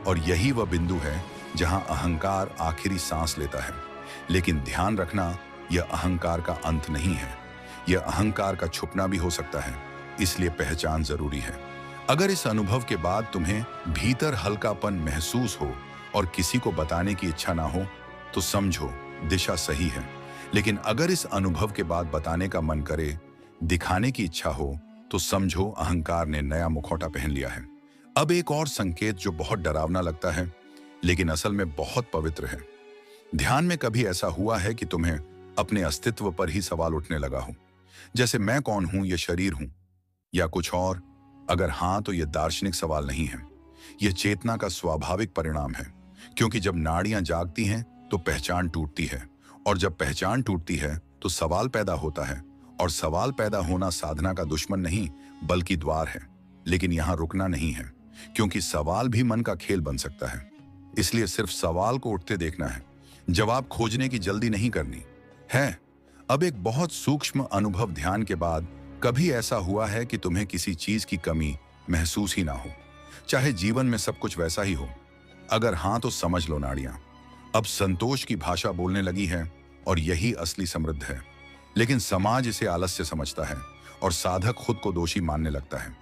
A: और यही वह बिंदु है जहां अहंकार आखिरी सांस लेता है। लेकिन ध्यान रखना, यह अहंकार का अंत नहीं है, यह अहंकार का छुपना भी हो सकता है। इसलिए पहचान जरूरी है। अगर इस अनुभव के बाद तुम्हें भीतर हल्कापन महसूस हो और किसी को बताने की इच्छा ना हो, तो समझो दिशा सही है। लेकिन अगर इस अनुभव के बाद बताने का मन करे, दिखाने की इच्छा हो, तो समझो अहंकार ने नया मुखौटा पहन लिया है। अब एक और संकेत जो बहुत डरावना लगता है, लेकिन असल में बहुत पवित्र है। ध्यान में कभी ऐसा हुआ है कि तुम्हें अपने अस्तित्व पर ही सवाल उठने लगा हो, जैसे मैं कौन हूं, ये शरीर हूं या कुछ और? अगर हां, तो यह दार्शनिक सवाल नहीं है, यह चेतना का स्वाभाविक परिणाम है। क्योंकि जब नाड़ियां जागती हैं तो पहचान टूटती है, और जब पहचान टूटती है तो सवाल पैदा होता है। और सवाल पैदा होना साधना का दुश्मन नहीं, बल्कि द्वार है। लेकिन यहां रुकना नहीं है, क्योंकि सवाल भी मन का खेल बन सकता है। इसलिए सिर्फ सवाल को उठते देखना है, जवाब खोजने की जल्दी नहीं करनी है। अब एक बहुत सूक्ष्म अनुभव ध्यान के बाद कभी ऐसा हुआ है कि तुम्हें किसी चीज की कमी महसूस ही ना हो, चाहे जीवन में सब कुछ वैसा ही हो? अगर हां, तो समझ लो नाड़ियां अब संतोष की भाषा बोलने लगी है, और यही असली समृद्ध है। लेकिन समाज इसे आलस्य समझता है और साधक खुद को दोषी मानने लगता है।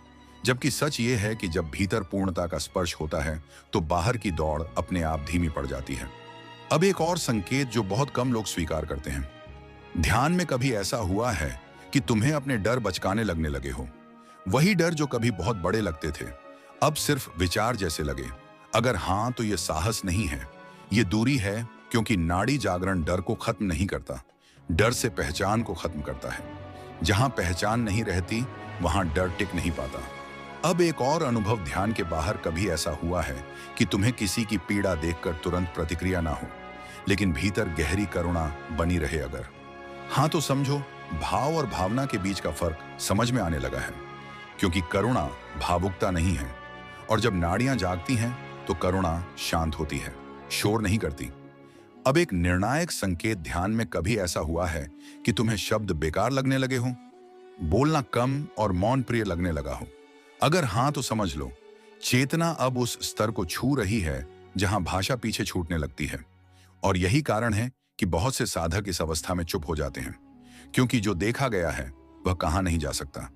A: जबकि सच ये है कि जब भीतर पूर्णता का स्पर्श होता है तो बाहर की दौड़ अपने आप धीमी पड़ जाती है। अब एक और संकेत जो बहुत कम लोग स्वीकार करते हैं। ध्यान में कभी ऐसा हुआ है कि तुम्हें अपने डर बचकाने लगने लगे हो? वही डर जो कभी बहुत बड़े लगते थे, अब सिर्फ विचार जैसे लगे? अगर हां, तो यह साहस नहीं है, ये दूरी है। क्योंकि नाड़ी जागरण डर को खत्म नहीं करता, डर से पहचान को खत्म करता है। जहां पहचान नहीं रहती, वहां डर टिक नहीं पाता। अब एक और अनुभव ध्यान के बाहर कभी ऐसा हुआ है कि तुम्हें किसी की पीड़ा देखकर तुरंत प्रतिक्रिया ना हो, लेकिन भीतर गहरी करुणा बनी रहे? अगर हां, तो समझो भाव और भावना के बीच का फर्क समझ में आने लगा है। क्योंकि करुणा भावुकता नहीं है, और जब नाड़ियां जागती हैं तो करुणा शांत होती है, शोर नहीं करती। अब एक निर्णायक संकेत ध्यान में कभी ऐसा हुआ है कि तुम्हें शब्द बेकार लगने लगे हो, बोलना कम और मौन प्रिय लगने लगा हो? अगर हां, तो समझ लो चेतना अब उस स्तर को छू रही है जहां भाषा पीछे छूटने लगती है। और यही कारण है कि बहुत से साधक इस अवस्था में चुप हो जाते हैं, क्योंकि जो देखा गया है वह कहा नहीं जा सकता।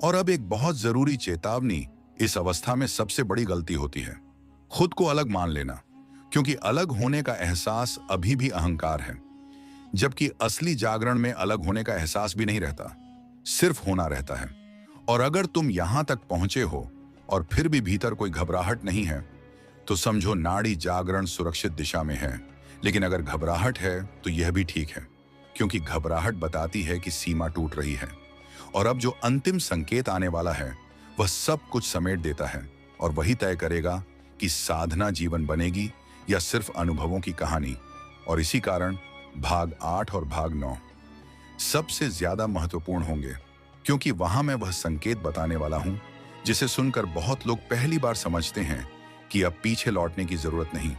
A: और अब एक बहुत जरूरी चेतावनी, इस अवस्था में सबसे बड़ी गलती होती है खुद को अलग मान लेना। क्योंकि अलग होने का एहसास अभी भी अहंकार है, जबकि असली जागरण में अलग होने का एहसास भी नहीं रहता, सिर्फ होना रहता है। और अगर तुम यहां तक पहुंचे हो और फिर भी भीतर कोई घबराहट नहीं है, तो समझो नाड़ी जागरण सुरक्षित दिशा में है। लेकिन अगर घबराहट है तो यह भी ठीक है, क्योंकि घबराहट बताती है कि सीमा टूट रही है। और अब जो अंतिम संकेत आने वाला है वह सब कुछ समेट देता है, और वही तय करेगा कि साधना जीवन बनेगी या सिर्फ अनुभवों की कहानी। और इसी कारण भाग 8 और भाग 9 सबसे ज्यादा महत्वपूर्ण होंगे, क्योंकि वहां मैं वह संकेत बताने वाला हूं जिसे सुनकर बहुत लोग पहली बार समझते हैं कि अब पीछे लौटने की जरूरत नहीं।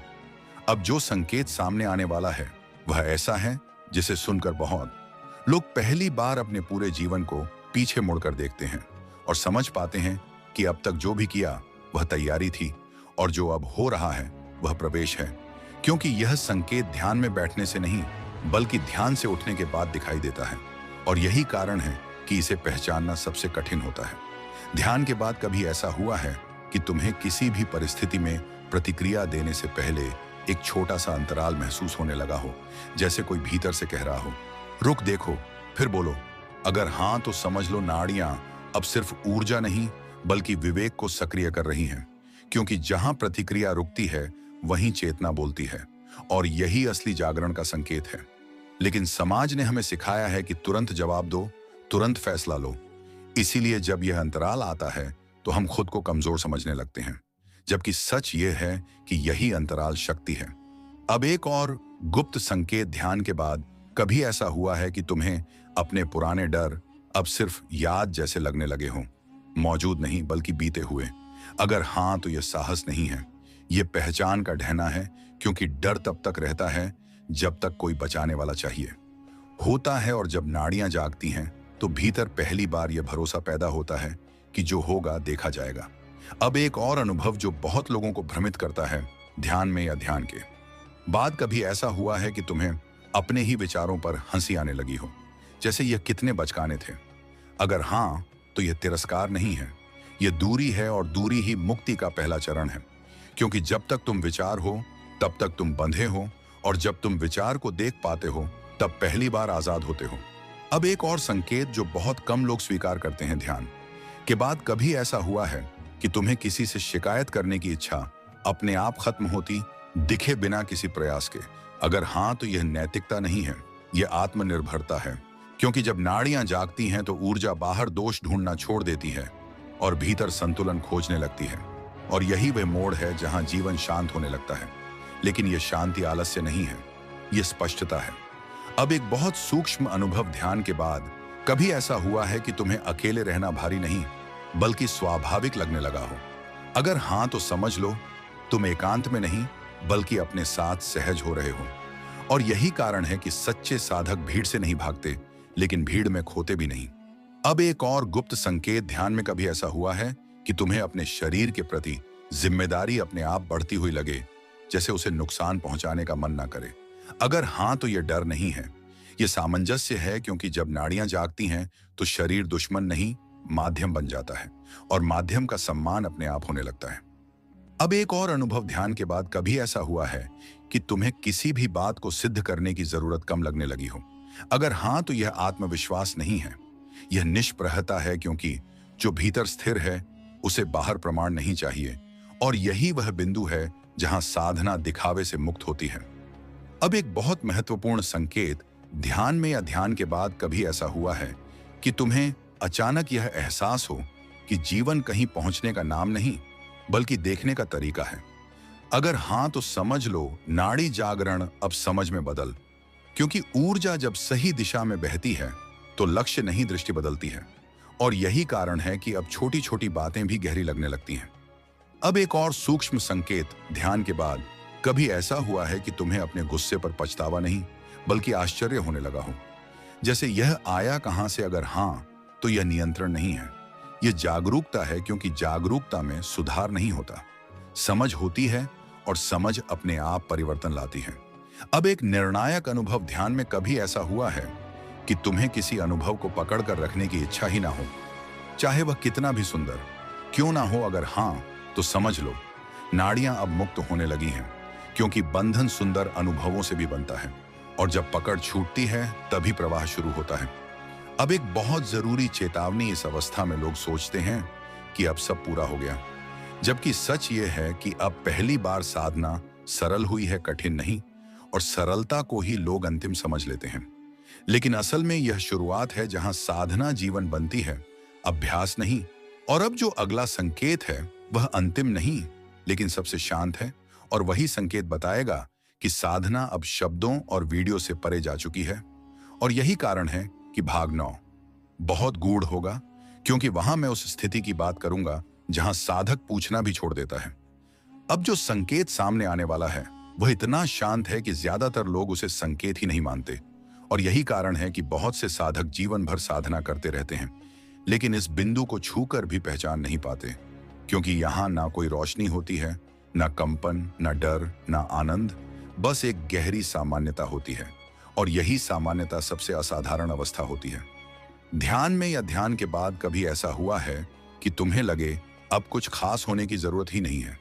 A: अब जो संकेत सामने आने वाला है वह ऐसा है जिसे सुनकर बहुत लोग पहली बार अपने पूरे जीवन को पीछे मुड़कर देखते हैं और समझ पाते हैं कि अब तक जो भी किया वह तैयारी थी, और जो अब हो रहा है वह प्रवेश है। क्योंकि यह संकेत ध्यान में बैठने से नहीं, बल्कि ध्यान से उठने के बाद दिखाई देता है। और यही कारण है कि इसे पहचानना सबसे कठिन होता है। ध्यान के बाद कभी ऐसा हुआ है कि तुम्हें किसी भी परिस्थिति में प्रतिक्रिया देने से पहले एक छोटा सा अंतराल महसूस होने लगा हो, जैसे कोई भीतर से कह रहा हो, रुक देखो फिर बोलो? अगर हां, तो समझ लो नाड़ियां अब सिर्फ ऊर्जा नहीं बल्कि विवेक को सक्रिय कर रही हैं। क्योंकि जहां प्रतिक्रिया रुकती है वहीं चेतना बोलती है, और यही असली जागरण का संकेत है। लेकिन समाज ने हमें सिखाया है कि तुरंत जवाब दो, तुरंत फैसला लो। इसीलिए जब यह अंतराल आता है तो हम खुद को कमजोर समझने लगते हैं, जबकि सच ये है कि यही अंतराल शक्ति है। अब एक और गुप्त संकेत ध्यान के बाद कभी ऐसा हुआ है कि तुम्हें अपने पुराने डर अब सिर्फ याद जैसे लगने लगे हों, मौजूद नहीं बल्कि बीते हुए? अगर हां, तो यह साहस नहीं है, यह पहचान का ढहना है। क्योंकि डर तब तक रहता है जब तक कोई बचाने वाला चाहिए होता है, और जब नाड़ियां जागती हैं तो भीतर पहली बार यह भरोसा पैदा होता है कि जो होगा देखा जाएगा। अब एक और अनुभव जो बहुत लोगों को भ्रमित करता है ध्यान में या ध्यान के बाद, कभी ऐसा हुआ है कि तुम्हें अपने ही विचारों पर हंसी आने लगी हो, जैसे यह कितने बचकाने थे। अगर हाँ, तो यह तिरस्कार नहीं है, यह दूरी है, और दूरी ही मुक्ति का पहला चरण है। क्योंकि जब तक तुम विचार हो तब तक तुम बंधे हो, और जब तुम विचार को देख पाते हो तब पहली बार आजाद होते हो। अब एक और संकेत जो बहुत कम लोग स्वीकार करते हैं, ध्यान के बाद कभी ऐसा हुआ है कि तुम्हें किसी से शिकायत करने की इच्छा अपने आप खत्म होती, दिखे बिना किसी प्रयास के? अगर हाँ, तो यह नैतिकता नहीं है, यह आत्मनिर्भरता है। क्योंकि जब नाड़ियां जागती हैं तो ऊर्जा बाहर दोष ढूंढना छोड़ देती है और भीतर संतुलन खोजने लगती है। और यही वह मोड़ है जहां जीवन शांत होने लगता है। लेकिन यह शांति आलस्य नहीं है, यह स्पष्टता है। अब एक बहुत सूक्ष्म अनुभव ध्यान के बाद कभी ऐसा हुआ है कि तुम्हें अकेले रहना भारी नहीं बल्कि स्वाभाविक लगने लगा हो? अगर हाँ, तो समझ लो तुम एकांत में नहीं बल्कि अपने साथ सहज हो रहे हो। और यही कारण है कि सच्चे साधक भीड़ से नहीं भागते, लेकिन भीड़ में खोते भी नहीं। अब एक और गुप्त संकेत, ध्यान में कभी ऐसा हुआ है कि तुम्हें अपने शरीर के प्रति जिम्मेदारी अपने आप बढ़ती हुई लगे, जैसे उसे नुकसान पहुंचाने का मन ना करे? अगर हाँ, तो यह डर नहीं है, यह सामंजस्य है। क्योंकि जब नाड़ियां जागती हैं तो शरीर दुश्मन नहीं, माध्यम बन जाता है, और माध्यम का सम्मान अपने आप होने लगता है। अब एक और अनुभव, ध्यान के बाद कभी ऐसा हुआ है कि तुम्हें किसी भी बात को सिद्ध करने की जरूरत कम लगने लगी हो? अगर हाँ, तो यह आत्मविश्वास नहीं है, यह निष्प्रहता है। क्योंकि जो भीतर स्थिर है उसे बाहर प्रमाण नहीं चाहिए, और यही वह बिंदु है जहां साधना दिखावे से मुक्त होती है। अब एक बहुत महत्वपूर्ण संकेत, ध्यान में या ध्यान के बाद कभी ऐसा हुआ है कि तुम्हें अचानक यह एहसास हो कि जीवन कहीं पहुंचने का नाम नहीं बल्कि देखने का तरीका है? अगर हाँ, तो समझ लो नाड़ी जागरण अब समझ में बदल। क्योंकि ऊर्जा जब सही दिशा में बहती है तो लक्ष्य नहीं, दृष्टि बदलती है। और यही कारण है कि अब छोटी छोटी बातें भी गहरी लगने लगती हैं। अब एक और सूक्ष्म संकेत, ध्यान के बाद कभी ऐसा हुआ है कि तुम्हें अपने गुस्से पर पछतावा नहीं बल्कि आश्चर्य होने लगा हो, जैसे यह आया कहां से? अगर हाँ, तो यह नियंत्रण नहीं है, यह जागरूकता है। क्योंकि जागरूकता में सुधार नहीं होता, समझ होती है, और समझ अपने आप परिवर्तन लाती है। अब एक निर्णायक अनुभव, ध्यान में कभी ऐसा हुआ है कि तुम्हें किसी अनुभव को पकड़ कर रखने की इच्छा ही ना हो, चाहे वह कितना भी सुंदर क्यों ना हो? अगर हाँ, तो समझ लो नाड़ियां अब मुक्त होने लगी हैं। क्योंकि बंधन सुंदर अनुभवों से भी बनता है, और जब पकड़ छूटती है तभी प्रवाह शुरू होता है। अब एक बहुत जरूरी चेतावनी, इस अवस्था में लोग सोचते हैं कि अब सब पूरा हो गया, जबकि सच ये है कि अब पहली बार साधना सरल हुई है, कठिन नहीं। और सरलता को ही लोग अंतिम समझ लेते हैं, लेकिन असल में यह शुरुआत है जहां साधना जीवन बनती है, अभ्यास नहीं। और अब जो अगला संकेत है वह अंतिम नहीं लेकिन सबसे शांत है, और वही संकेत बताएगा कि साधना अब शब्दों और वीडियो से परे जा चुकी है। और यही कारण है कि भाग 9 बहुत गूढ़ होगा, क्योंकि वहां मैं उस स्थिति की बात करूंगा जहां साधक पूछना भी छोड़ देता है। अब जो संकेत सामने आने वाला है वह इतना शांत है कि ज्यादातर लोग उसे संकेत ही नहीं मानते। और यही कारण है कि बहुत से साधक जीवन भर साधना करते रहते हैं, लेकिन इस बिंदु को छूकर भी पहचान नहीं पाते। क्योंकि यहां ना कोई रोशनी होती है, ना कंपन, ना डर, ना आनंद, बस एक गहरी सामान्यता होती है। और यही सामान्यता सबसे असाधारण अवस्था होती है। ध्यान में या ध्यान के बाद कभी ऐसा हुआ है कि तुम्हें लगे अब कुछ खास होने की जरूरत ही नहीं है,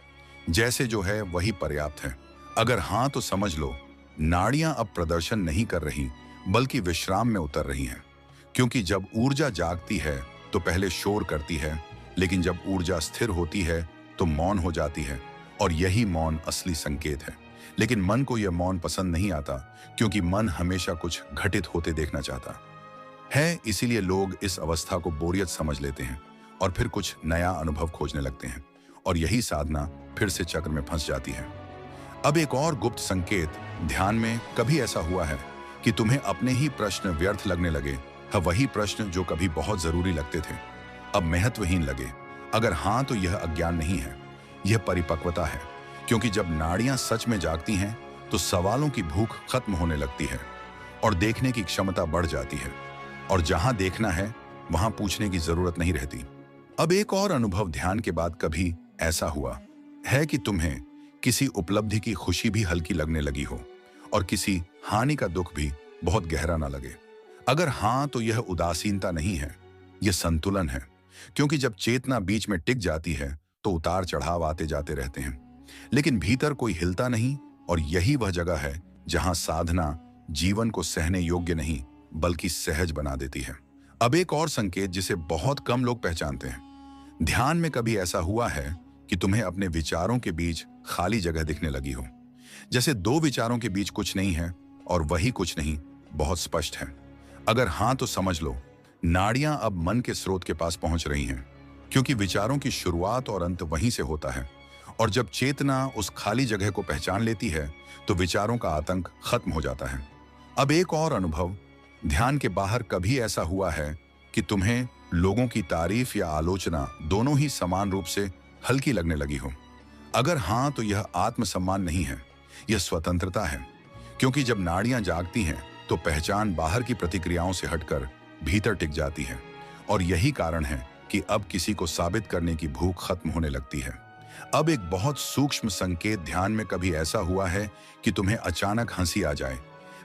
A: जैसे जो है वही पर्याप्त है? अगर हाँ, तो समझ लो नाड़ियां अब प्रदर्शन नहीं कर रही बल्कि विश्राम में उतर रही हैं। क्योंकि जब ऊर्जा जागती है तो पहले शोर करती है, लेकिन जब ऊर्जा स्थिर होती है तो मौन हो जाती है। और यही मौन असली संकेत है। लेकिन मन को यह मौन पसंद नहीं आता, क्योंकि मन हमेशा कुछ घटित होते देखना चाहता है। इसीलिए लोग इस अवस्था को बोरियत समझ लेते हैं और फिर कुछ नया अनुभव खोजने लगते हैं, और यही साधना फिर से चक्र में फंस जाती है। अब एक और गुप्त संकेत, ध्यान में कभी ऐसा हुआ है कि तुम्हें अपने ही प्रश्न व्यर्थ लगने लगे? हाँ, वही प्रश्न जो कभी बहुत जरूरी लगते थे अब महत्वहीन लगे। अगर हाँ, तो यह अज्ञान नहीं है, यह परिपक्वता है। क्योंकि जब नाड़ियां सच में जागती हैं तो सवालों की भूख खत्म होने लगती है और देखने की क्षमता बढ़ जाती है। और जहां देखना है वहां पूछने की जरूरत नहीं रहती। अब एक और अनुभव, ध्यान के बाद कभी ऐसा हुआ है कि तुम्हें किसी उपलब्धि की खुशी भी हल्की लगने लगी हो, और किसी हानि का दुख भी बहुत गहरा ना लगे। अगर हाँ, तो यह उदासीनता नहीं है, यह संतुलन है। क्योंकि जब चेतना बीच में टिक जाती है तो उतार चढ़ाव आते जाते रहते हैं, लेकिन भीतर कोई हिलता नहीं। और यही वह जगह है जहां साधना जीवन को सहने योग्य नहीं बल्कि सहज बना देती है। अब एक और संकेत जिसे बहुत कम लोग पहचानते हैं। ध्यान में कभी ऐसा हुआ है कि तुम्हें अपने विचारों के बीच खाली जगह दिखने लगी हो, जैसे दो विचारों के बीच कुछ नहीं है और वही कुछ नहीं बहुत स्पष्ट है? अगर हाँ, तो समझ लो नाड़ियां अब मन के स्रोत के पास पहुंच रही हैं, क्योंकि विचारों की शुरुआत और अंत वहीं से होता है। और जब चेतना उस खाली जगह को पहचान लेती है तो विचारों का आतंक खत्म हो जाता है। अब एक और अनुभव, ध्यान के बाहर कभी ऐसा हुआ है कि तुम्हें लोगों की तारीफ या आलोचना दोनों ही समान रूप से हल्की लगने लगी हो? अगर हाँ, तो यह आत्मसम्मान नहीं है, यह स्वतंत्रता है। क्योंकि जब नाड़ियां जागती हैं तो पहचान बाहर की प्रतिक्रियाओं से हटकर भीतर टिक जाती है। और यही कारण है कि अब किसी को साबित करने की भूख खत्म होने लगती है। अब एक बहुत सूक्ष्म संकेत, ध्यान में कभी ऐसा हुआ है कि तुम्हें अचानक हंसी आ जाए,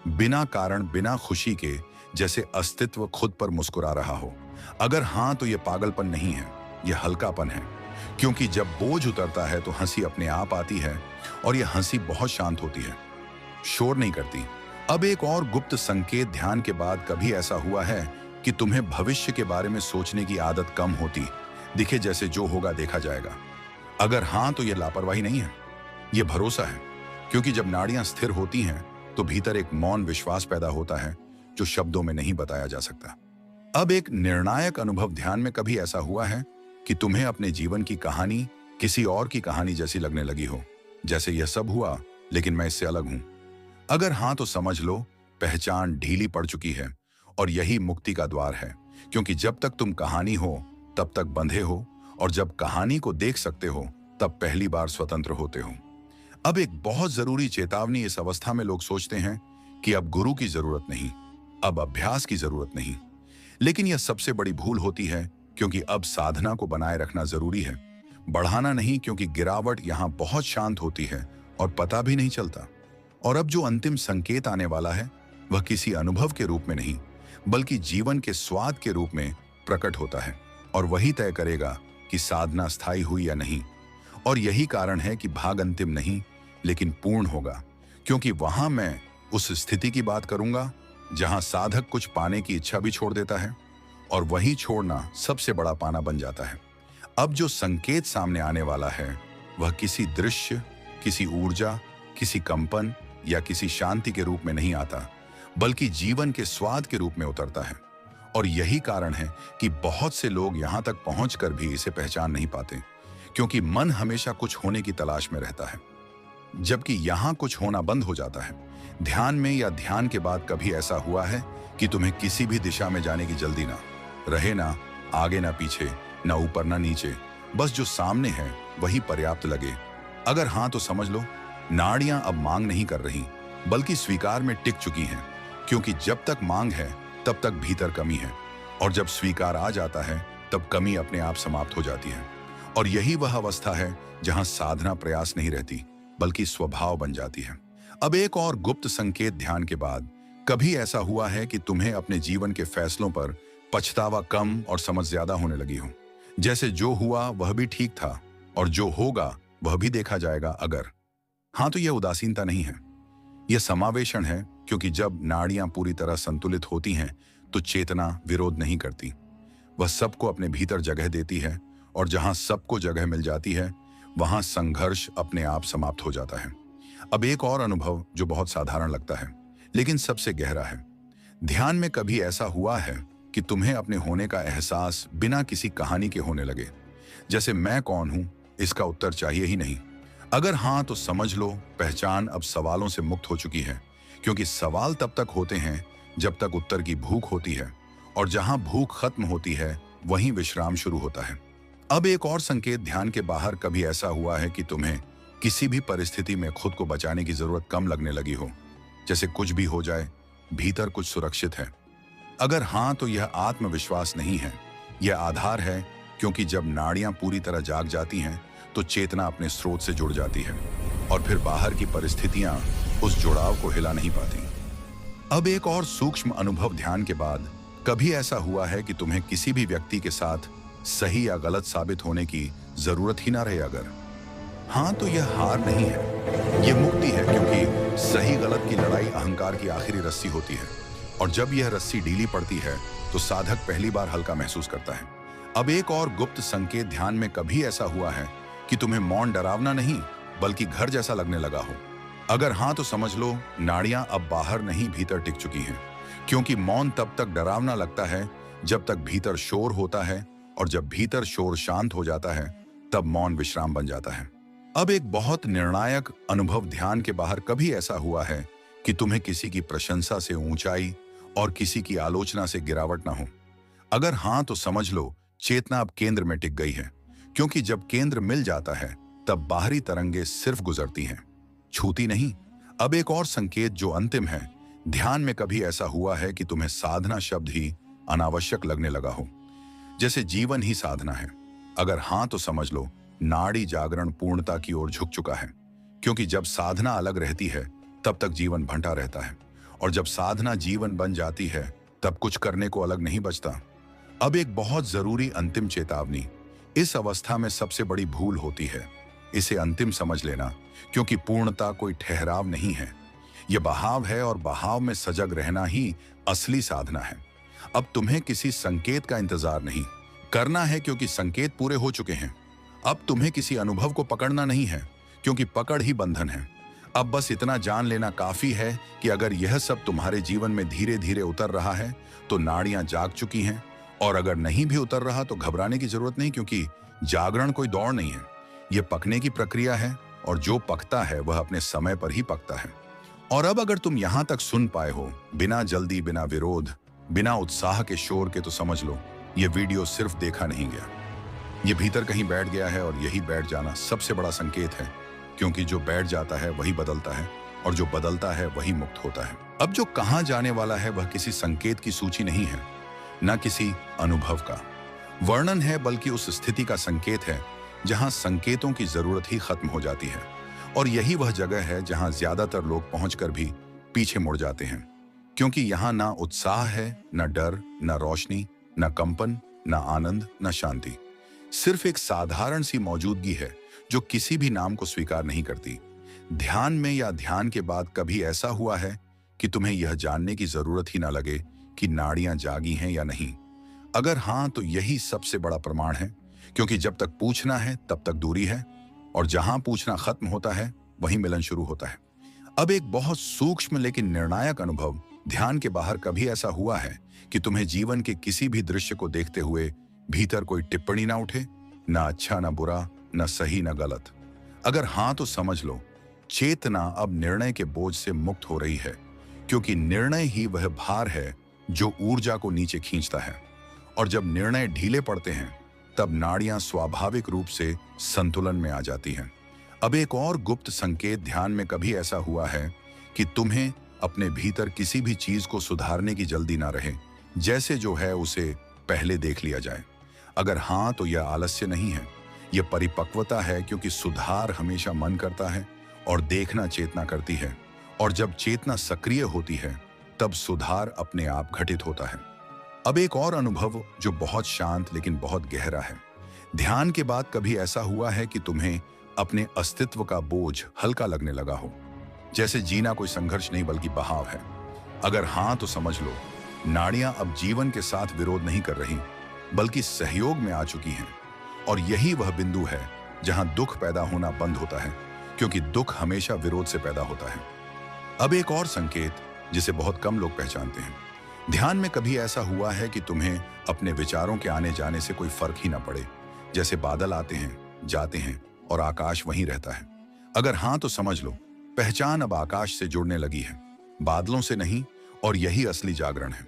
A: बिना कारण, बिना खुशी के, जैसे अस्तित्व खुद पर मुस्कुरा रहा हो? अगर हाँ, तो यह पागलपन नहीं है, यह हल्कापन है। क्योंकि जब बोझ उतरता है तो हंसी अपने आप आती है और यह हंसी बहुत शांत होती है, शोर नहीं करती। अब एक और गुप्त संकेत, ध्यान के बाद कभी ऐसा हुआ है कि तुम्हें भविष्य के बारे में सोचने की आदत कम होती दिखे, जैसे जो होगा देखा जाएगा? अगर हाँ, तो यह लापरवाही नहीं है, यह भरोसा है। क्योंकि जब नाड़ियां स्थिर होती हैं तो भीतर एक मौन विश्वास पैदा होता है जो शब्दों में नहीं बताया जा सकता। अब एक निर्णायक अनुभव, ध्यान में कभी ऐसा हुआ है कि तुम्हें अपने जीवन की कहानी किसी और की कहानी जैसी लगने लगी हो, जैसे यह सब हुआ लेकिन मैं इससे अलग हूं? अगर हाँ, तो समझ लो पहचान ढीली पड़ चुकी है और यही मुक्ति का द्वार है। क्योंकि जब तक तुम कहानी हो तब तक बंधे हो, और जब कहानी को देख सकते हो तब पहली बार स्वतंत्र होते हो। अब एक बहुत जरूरी चेतावनी, इस अवस्था में लोग सोचते हैं कि अब गुरु की जरूरत नहीं, अब अभ्यास की जरूरत नहीं। लेकिन यह सबसे बड़ी भूल होती है, क्योंकि अब साधना को बनाए रखना जरूरी है, बढ़ाना नहीं। क्योंकि गिरावट यहां बहुत शांत होती है और पता भी नहीं चलता। और अब जो अंतिम संकेत आने वाला है वह किसी अनुभव के रूप में नहीं बल्कि जीवन के स्वाद के रूप में प्रकट होता है, और वही तय करेगा कि साधना स्थायी हुई या नहीं। और यही कारण है कि भाग अंतिम नहीं लेकिन पूर्ण होगा, क्योंकि वहां मैं उस स्थिति की बात करूंगा जहां साधक कुछ पाने की इच्छा भी छोड़ देता है, और वही छोड़ना सबसे बड़ा पाना बन जाता है। अब जो संकेत सामने आने वाला है वह किसी दृश्य, किसी ऊर्जा, किसी कंपन या किसी शांति के रूप में नहीं आता, बल्कि जीवन के स्वाद के रूप में उतरता है। और यही कारण है कि बहुत से लोग यहां तक पहुंचकर भी इसे पहचान नहीं पाते, क्योंकि मन हमेशा कुछ होने की तलाश में रहता है, जबकि यहां कुछ होना बंद हो जाता है। ध्यान में या ध्यान के बाद कभी ऐसा हुआ है कि तुम्हें किसी भी दिशा में जाने की जल्दी ना रहे, ना आगे ना पीछे, ना ऊपर ना नीचे, बस जो सामने है वही पर्याप्त लगे? अगर हाँ, तो समझ लो नाड़ियां अब मांग नहीं कर रही बल्कि स्वीकार में टिक चुकी हैं। क्योंकि जब तक मांग है तब तक भीतर कमी है, और जब स्वीकार आ जाता है तब कमी अपने आप समाप्त हो जाती है। और यही वह अवस्था है जहां साधना प्रयास नहीं रहती बल्कि स्वभाव बन जाती है। अब एक और गुप्त संकेत, ध्यान के बाद कभी ऐसा हुआ है कि तुम्हें अपने जीवन के फैसलों पर पछतावा कम और समझ ज्यादा होने लगी हो, जैसे जो हुआ वह भी ठीक था और जो होगा वह भी देखा जाएगा? अगर हाँ, तो यह उदासीनता नहीं है, यह समावेशन है। क्योंकि जब नाड़ियां पूरी तरह संतुलित होती हैं तो चेतना विरोध नहीं करती, वह सबको अपने भीतर जगह देती है, और जहां सबको जगह मिल जाती है वहां संघर्ष अपने आप समाप्त हो जाता है। अब एक और अनुभव जो बहुत साधारण लगता है लेकिन सबसे गहरा है। ध्यान में कभी ऐसा हुआ है कि तुम्हें अपने होने का एहसास बिना किसी कहानी के होने लगे, जैसे मैं कौन हूं इसका उत्तर चाहिए ही नहीं? अगर हाँ, तो समझ लो पहचान अब सवालों से मुक्त हो चुकी है। क्योंकि सवाल तब तक होते हैं जब तक उत्तर की भूख होती है, और जहां भूख खत्म होती है वहीं विश्राम शुरू होता है। अब एक और संकेत, ध्यान के बाहर कभी ऐसा हुआ है कि तुम्हें किसी भी परिस्थिति में खुद को बचाने की जरूरत कम लगने लगी हो, जैसे कुछ भी हो जाए भीतर कुछ सुरक्षित है? अगर हाँ, तो यह आत्मविश्वास नहीं है, यह आधार है। क्योंकि जब नाड़ियां पूरी तरह जाग जाती हैं तो चेतना अपने स्रोत से जुड़ जाती है, और फिर बाहर की परिस्थितियां उस जुड़ाव को हिला नहीं पाती। अब एक और सूक्ष्म अनुभव ध्यान के बाद, कभी ऐसा हुआ है कि तुम्हें किसी भी व्यक्ति के साथ सही या गलत साबित होने की जरूरत ही ना रहे? अगर हाँ, तो यह हार नहीं है, यह मुक्ति है, क्योंकि सही गलत की लड़ाई अहंकार की आखिरी रस्सी होती है, और जब यह रस्सी ढीली पड़ती है तो साधक पहली बार हल्का महसूस करता है। अब एक और गुप्त संकेत ध्यान में, कभी ऐसा हुआ है कि तुम्हें मौन डरावना नहीं बल्कि घर जैसा लगने लगा हो? अगर हाँ, तो समझ लो नाड़ियां अब बाहर नहीं भीतर टिक चुकी हैं, क्योंकि मौन तब तक डरावना लगता है जब तक भीतर शोर होता है, और जब भीतर शोर शांत हो जाता है तब मौन विश्राम बन जाता है। अब एक बहुत निर्णायक अनुभव ध्यान के बाहर, कभी ऐसा हुआ है कि तुम्हें किसी की प्रशंसा से ऊंचाई और किसी की आलोचना से गिरावट ना हो? अगर हाँ, तो समझ लो चेतना अब केंद्र में टिक गई है, क्योंकि जब केंद्र मिल जाता है तब बाहरी तरंगे सिर्फ गुजरती हैं, छूती नहीं। अब एक और संकेत जो अंतिम है, ध्यान में कभी ऐसा हुआ है कि तुम्हें साधना शब्द ही अनावश्यक लगने लगा हो, जैसे जीवन ही साधना है? अगर हाँ, तो समझ लो नाड़ी जागरण पूर्णता की ओर झुक चुका है, क्योंकि जब साधना अलग रहती है तब तक जीवन भंटा रहता है, और जब साधना जीवन बन जाती है तब कुछ करने को अलग नहीं बचता। अब एक बहुत जरूरी अंतिम चेतावनी, इस अवस्था में सबसे बड़ी भूल होती है, इसे अंतिम समझ लेना, क्योंकि पूर्णता कोई ठहराव नहीं है, यह बहाव है, और बहाव में सजग रहना ही असली साधना है। अब तुम्हें किसी संकेत का इंतजार नहीं करना है, क्योंकि संकेत पूरे हो चुके हैं। अब तुम्हें किसी अनुभव को पकड़ना नहीं है, क्योंकि पकड़ ही बंधन है। अब बस इतना जान लेना काफी है कि अगर यह सब तुम्हारे जीवन में धीरे धीरे उतर रहा है तो नाड़ियां जाग चुकी हैं, और अगर नहीं भी उतर रहा तो घबराने की जरूरत नहीं, क्योंकि जागरण कोई दौड़ नहीं है, यह पकने की प्रक्रिया है, और जो पकता है वह अपने समय पर ही पकता है। और अब अगर तुम यहां तक सुन पाए हो, बिना जल्दी, बिना विरोध, बिना उत्साह के शोर के, तो समझ लो यह वीडियो सिर्फ देखा नहीं गया, ये भीतर कहीं बैठ गया है, और यही बैठ जाना सबसे बड़ा संकेत है, क्योंकि जो बैठ जाता है वही बदलता है, और जो बदलता है वही मुक्त होता है। अब जो कहां जाने वाला है वह किसी संकेत की सूची नहीं है, न किसी अनुभव का वर्णन है, बल्कि उस स्थिति का संकेत है जहां संकेतों की जरूरत ही खत्म हो जाती है। और यही वह जगह है जहां ज्यादातर लोग पहुंचकर भी पीछे मुड़ जाते हैं, क्योंकि यहां ना उत्साह है, न डर, न रोशनी, न कंपन, न आनंद, न शांति। सिर्फ एक साधारण सी मौजूदगी है जो किसी भी नाम को स्वीकार नहीं करती। ध्यान में या ध्यान के बाद कभी ऐसा हुआ है कि तुम्हें यह जानने की जरूरत ही ना लगे कि नाड़ियां जागी हैं या नहीं? अगर हाँ, तो यही सबसे बड़ा प्रमाण है, क्योंकि जब तक पूछना है तब तक दूरी है, और जहां पूछना खत्म होता है वहीं मिलन शुरू होता है। अब एक बहुत सूक्ष्म लेकिन निर्णायक अनुभव ध्यान के बाहर, कभी ऐसा हुआ है कि तुम्हें जीवन के किसी भी दृश्य को देखते हुए भीतर कोई टिप्पणी ना उठे, ना अच्छा ना बुरा, ना सही ना गलत? अगर हाँ, तो समझ लो चेतना अब निर्णय के बोझ से मुक्त हो रही है, क्योंकि निर्णय ही वह भार है जो ऊर्जा को नीचे खींचता है, और जब निर्णय ढीले पड़ते हैं तब नाड़ियां स्वाभाविक रूप से संतुलन में आ जाती हैं। अब एक और गुप्त संकेत ध्यान में, कभी ऐसा हुआ है कि तुम्हें अपने भीतर किसी भी चीज को सुधारने की जल्दी ना रहे, जैसे जो है उसे पहले देख लिया जाए? अगर हाँ, तो यह आलस्य नहीं है, यह परिपक्वता है, क्योंकि सुधार हमेशा मन करता है और देखना चेतना करती है, और जब चेतना सक्रिय होती है तब सुधार अपने आप घटित होता है। अब एक और अनुभव जो बहुत शांत लेकिन बहुत गहरा है, ध्यान के बाद कभी ऐसा हुआ है कि तुम्हें अपने अस्तित्व का बोझ हल्का लगने लगा हो, जैसे जीना कोई संघर्ष नहीं बल्कि बहाव है? अगर हाँ, तो समझ लो नाड़ियां अब जीवन के साथ विरोध नहीं कर रही बल्कि सहयोग में आ चुकी हैं, और यही वह बिंदु है जहां दुख पैदा होना बंद होता है, क्योंकि दुख हमेशा विरोध से पैदा होता है। अब एक और संकेत जिसे बहुत कम लोग पहचानते हैं, ध्यान में कभी ऐसा हुआ है कि तुम्हें अपने विचारों के आने जाने से कोई फर्क ही ना पड़े, जैसे बादल आते हैं, जाते हैं और आकाश वहीं रहता है? अगर हाँ, तो समझ लो पहचान अब आकाश से जुड़ने लगी है, बादलों से नहीं, और यही असली जागरण है,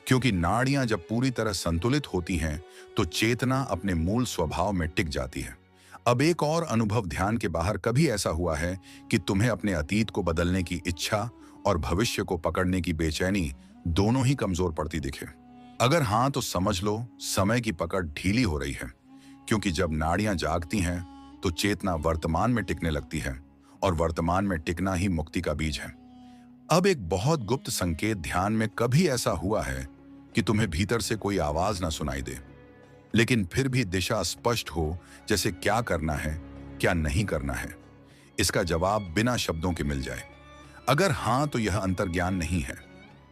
A: क्योंकि नाड़ियां जब पूरी तरह संतुलित होती हैं तो चेतना अपने मूल स्वभाव में टिक जाती है। अब एक और अनुभव ध्यान के बाहर, कभी ऐसा हुआ है कि तुम्हें अपने अतीत को बदलने की इच्छा और भविष्य को पकड़ने की बेचैनी दोनों ही कमजोर पड़ती दिखे? अगर हाँ, तो समझ लो समय की पकड़ ढीली हो रही है, क्योंकि जब नाड़ियां जागती हैं तो चेतना वर्तमान में टिकने लगती है, और वर्तमान में टिकना ही मुक्ति का बीज है। अब एक बहुत गुप्त संकेत ध्यान में कभी ऐसा हुआ है कि तुम्हें भीतर से कोई आवाज ना सुनाई दे, लेकिन फिर भी दिशा स्पष्ट हो, जैसे क्या करना है, क्या नहीं करना है। इसका जवाब बिना शब्दों के मिल जाए। अगर हाँ, तो यह अंतर्ज्ञान नहीं है।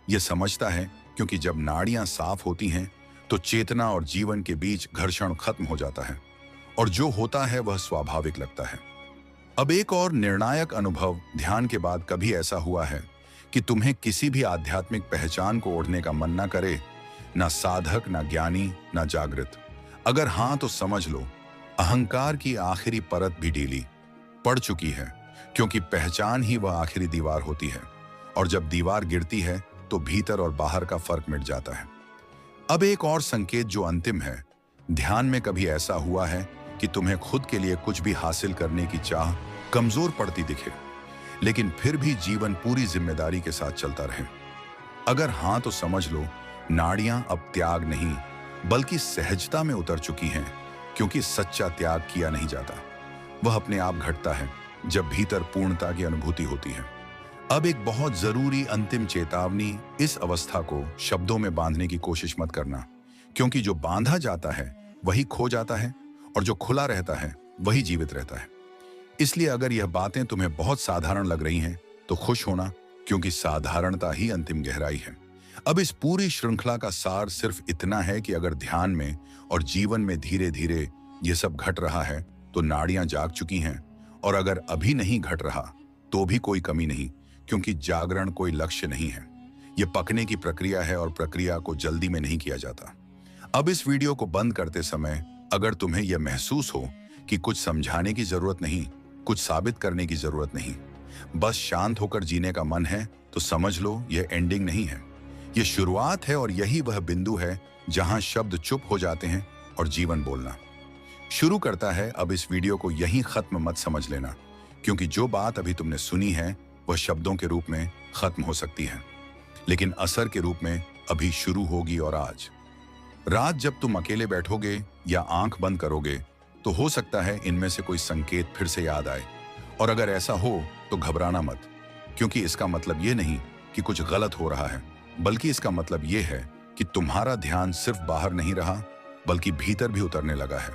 A: यह समझता है, क्योंकि जब नाड़ियां साफ होती हैं तो चेतना और जीवन के बीच घर्षण खत्म हो जाता है और जो होता है वह स्वाभाविक लगता है। अब एक और निर्णायक अनुभव ध्यान के बाद कभी ऐसा हुआ है कि तुम्हें किसी भी आध्यात्मिक पहचान को ओढ़ने का मन ना करे, ना साधक, ना ज्ञानी, ना जागृत। अगर हाँ, तो समझ लो अहंकार की आखिरी परत भी ढीली पड़ चुकी है, क्योंकि पहचान ही वह आखिरी दीवार होती है और जब दीवार गिरती है तो भीतर और बाहर का फर्क मिट जाता है। अब एक और संकेत जो अंतिम है, ध्यान में कभी ऐसा हुआ है कि तुम्हें खुद के लिए कुछ भी हासिल करने की चाह कमजोर पड़ती दिखे, लेकिन फिर भी जीवन पूरी जिम्मेदारी के साथ चलता रहे। अगर हाँ, तो समझ लो नाड़ियां अब त्याग नहीं बल्कि सहजता में उतर चुकी हैं, क्योंकि सच्चा त्याग किया नहीं जाता, वह अपने आप घटता है जब भीतर पूर्णता की अनुभूति होती है। अब एक बहुत जरूरी अंतिम चेतावनी, इस अवस्था को शब्दों में बांधने की कोशिश मत करना, क्योंकि जो बांधा जाता है वही खो जाता है और जो खुला रहता है वही जीवित रहता है। इसलिए अगर यह बातें तुम्हें बहुत साधारण लग रही हैं तो खुश होना, क्योंकि साधारणता ही अंतिम गहराई है। अब इस पूरी श्रृंखला का सार सिर्फ इतना है कि अगर ध्यान में और जीवन में धीरे धीरे यह सब घट रहा है तो नाड़ियां जाग चुकी हैं, और अगर अभी नहीं घट रहा तो भी कोई कमी नहीं, क्योंकि जागरण कोई लक्ष्य नहीं है, यह पकने की प्रक्रिया है और प्रक्रिया को जल्दी में नहीं किया जाता। अब इस वीडियो को बंद करते समय अगर तुम्हें यह महसूस हो कि कुछ समझाने की जरूरत नहीं, कुछ साबित करने की जरूरत नहीं, बस शांत होकर जीने का मन है, तो समझ लो यह एंडिंग नहीं है, यह शुरुआत है। और यही वह बिंदु है जहां शब्द चुप हो जाते हैं और जीवन बोलना शुरू करता है। अब इस वीडियो को यहीं खत्म मत समझ लेना, क्योंकि जो बात अभी तुमने सुनी है वह शब्दों के रूप में खत्म हो सकती है, लेकिन असर के रूप में अभी शुरू होगी। और आज रात जब तुम अकेले बैठोगे या आंख बंद करोगे तो हो सकता है इनमें से कोई संकेत फिर से याद आए। और अगर ऐसा हो तो घबराना मत, क्योंकि इसका मतलब ये नहीं कि कुछ गलत हो रहा है, बल्कि इसका मतलब ये है कि तुम्हारा ध्यान सिर्फ बाहर नहीं रहा बल्कि भीतर भी उतरने लगा है।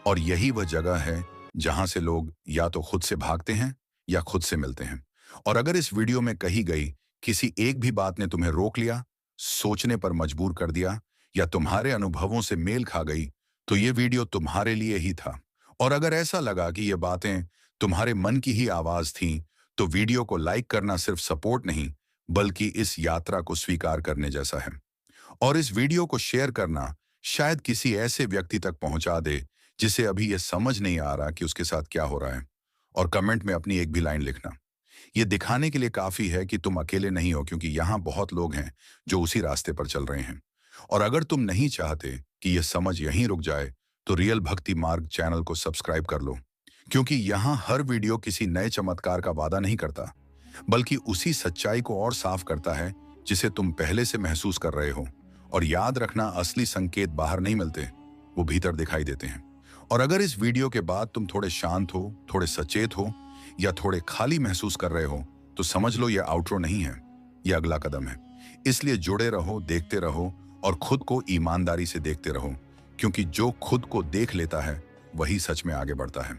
A: और यही वह जगह है जहां से लोग या तो खुद से भागते हैं या खुद से मिलते हैं। और अगर इस वीडियो में कही गई किसी एक भी बात ने तुम्हें रोक लिया, सोचने पर मजबूर कर दिया या तुम्हारे अनुभवों से मेल खा गई, तो ये वीडियो तुम्हारे लिए ही था। और अगर ऐसा लगा कि ये बातें तुम्हारे मन की ही आवाज थीं, तो वीडियो को लाइक करना सिर्फ सपोर्ट नहीं बल्कि इस यात्रा को स्वीकार करने जैसा है। और इस वीडियो को शेयर करना शायद किसी ऐसे व्यक्ति तक पहुंचा दे जिसे अभी यह समझ नहीं आ रहा कि उसके साथ क्या हो रहा है। और कमेंट में अपनी एक भी लाइन लिखना, यह दिखाने के लिए काफी है कि तुम अकेले नहीं हो, क्योंकि यहां बहुत लोग हैं जो उसी रास्ते पर चल रहे हैं। और अगर तुम नहीं चाहते कि यह समझ यहीं रुक जाए, तो रियल भक्ति मार्ग चैनल को सब्सक्राइब कर लो, क्योंकि यहां हर वीडियो किसी नए चमत्कार का वादा नहीं करता, बल्कि उसी सच्चाई को और साफ करता है जिसे तुम पहले से महसूस कर रहे हो। और याद रखना, असली संकेत बाहर नहीं मिलते, वो भीतर दिखाई देते हैं। और अगर इस वीडियो के बाद तुम थोड़े शांत हो, थोड़े सचेत हो या थोड़े खाली महसूस कर रहे हो, तो समझ लो यह आउटरो नहीं है, यह अगला कदम है। इसलिए जुड़े रहो, देखते रहो और खुद को ईमानदारी से देखते रहो, क्योंकि जो खुद को देख लेता है वही सच में आगे बढ़ता है।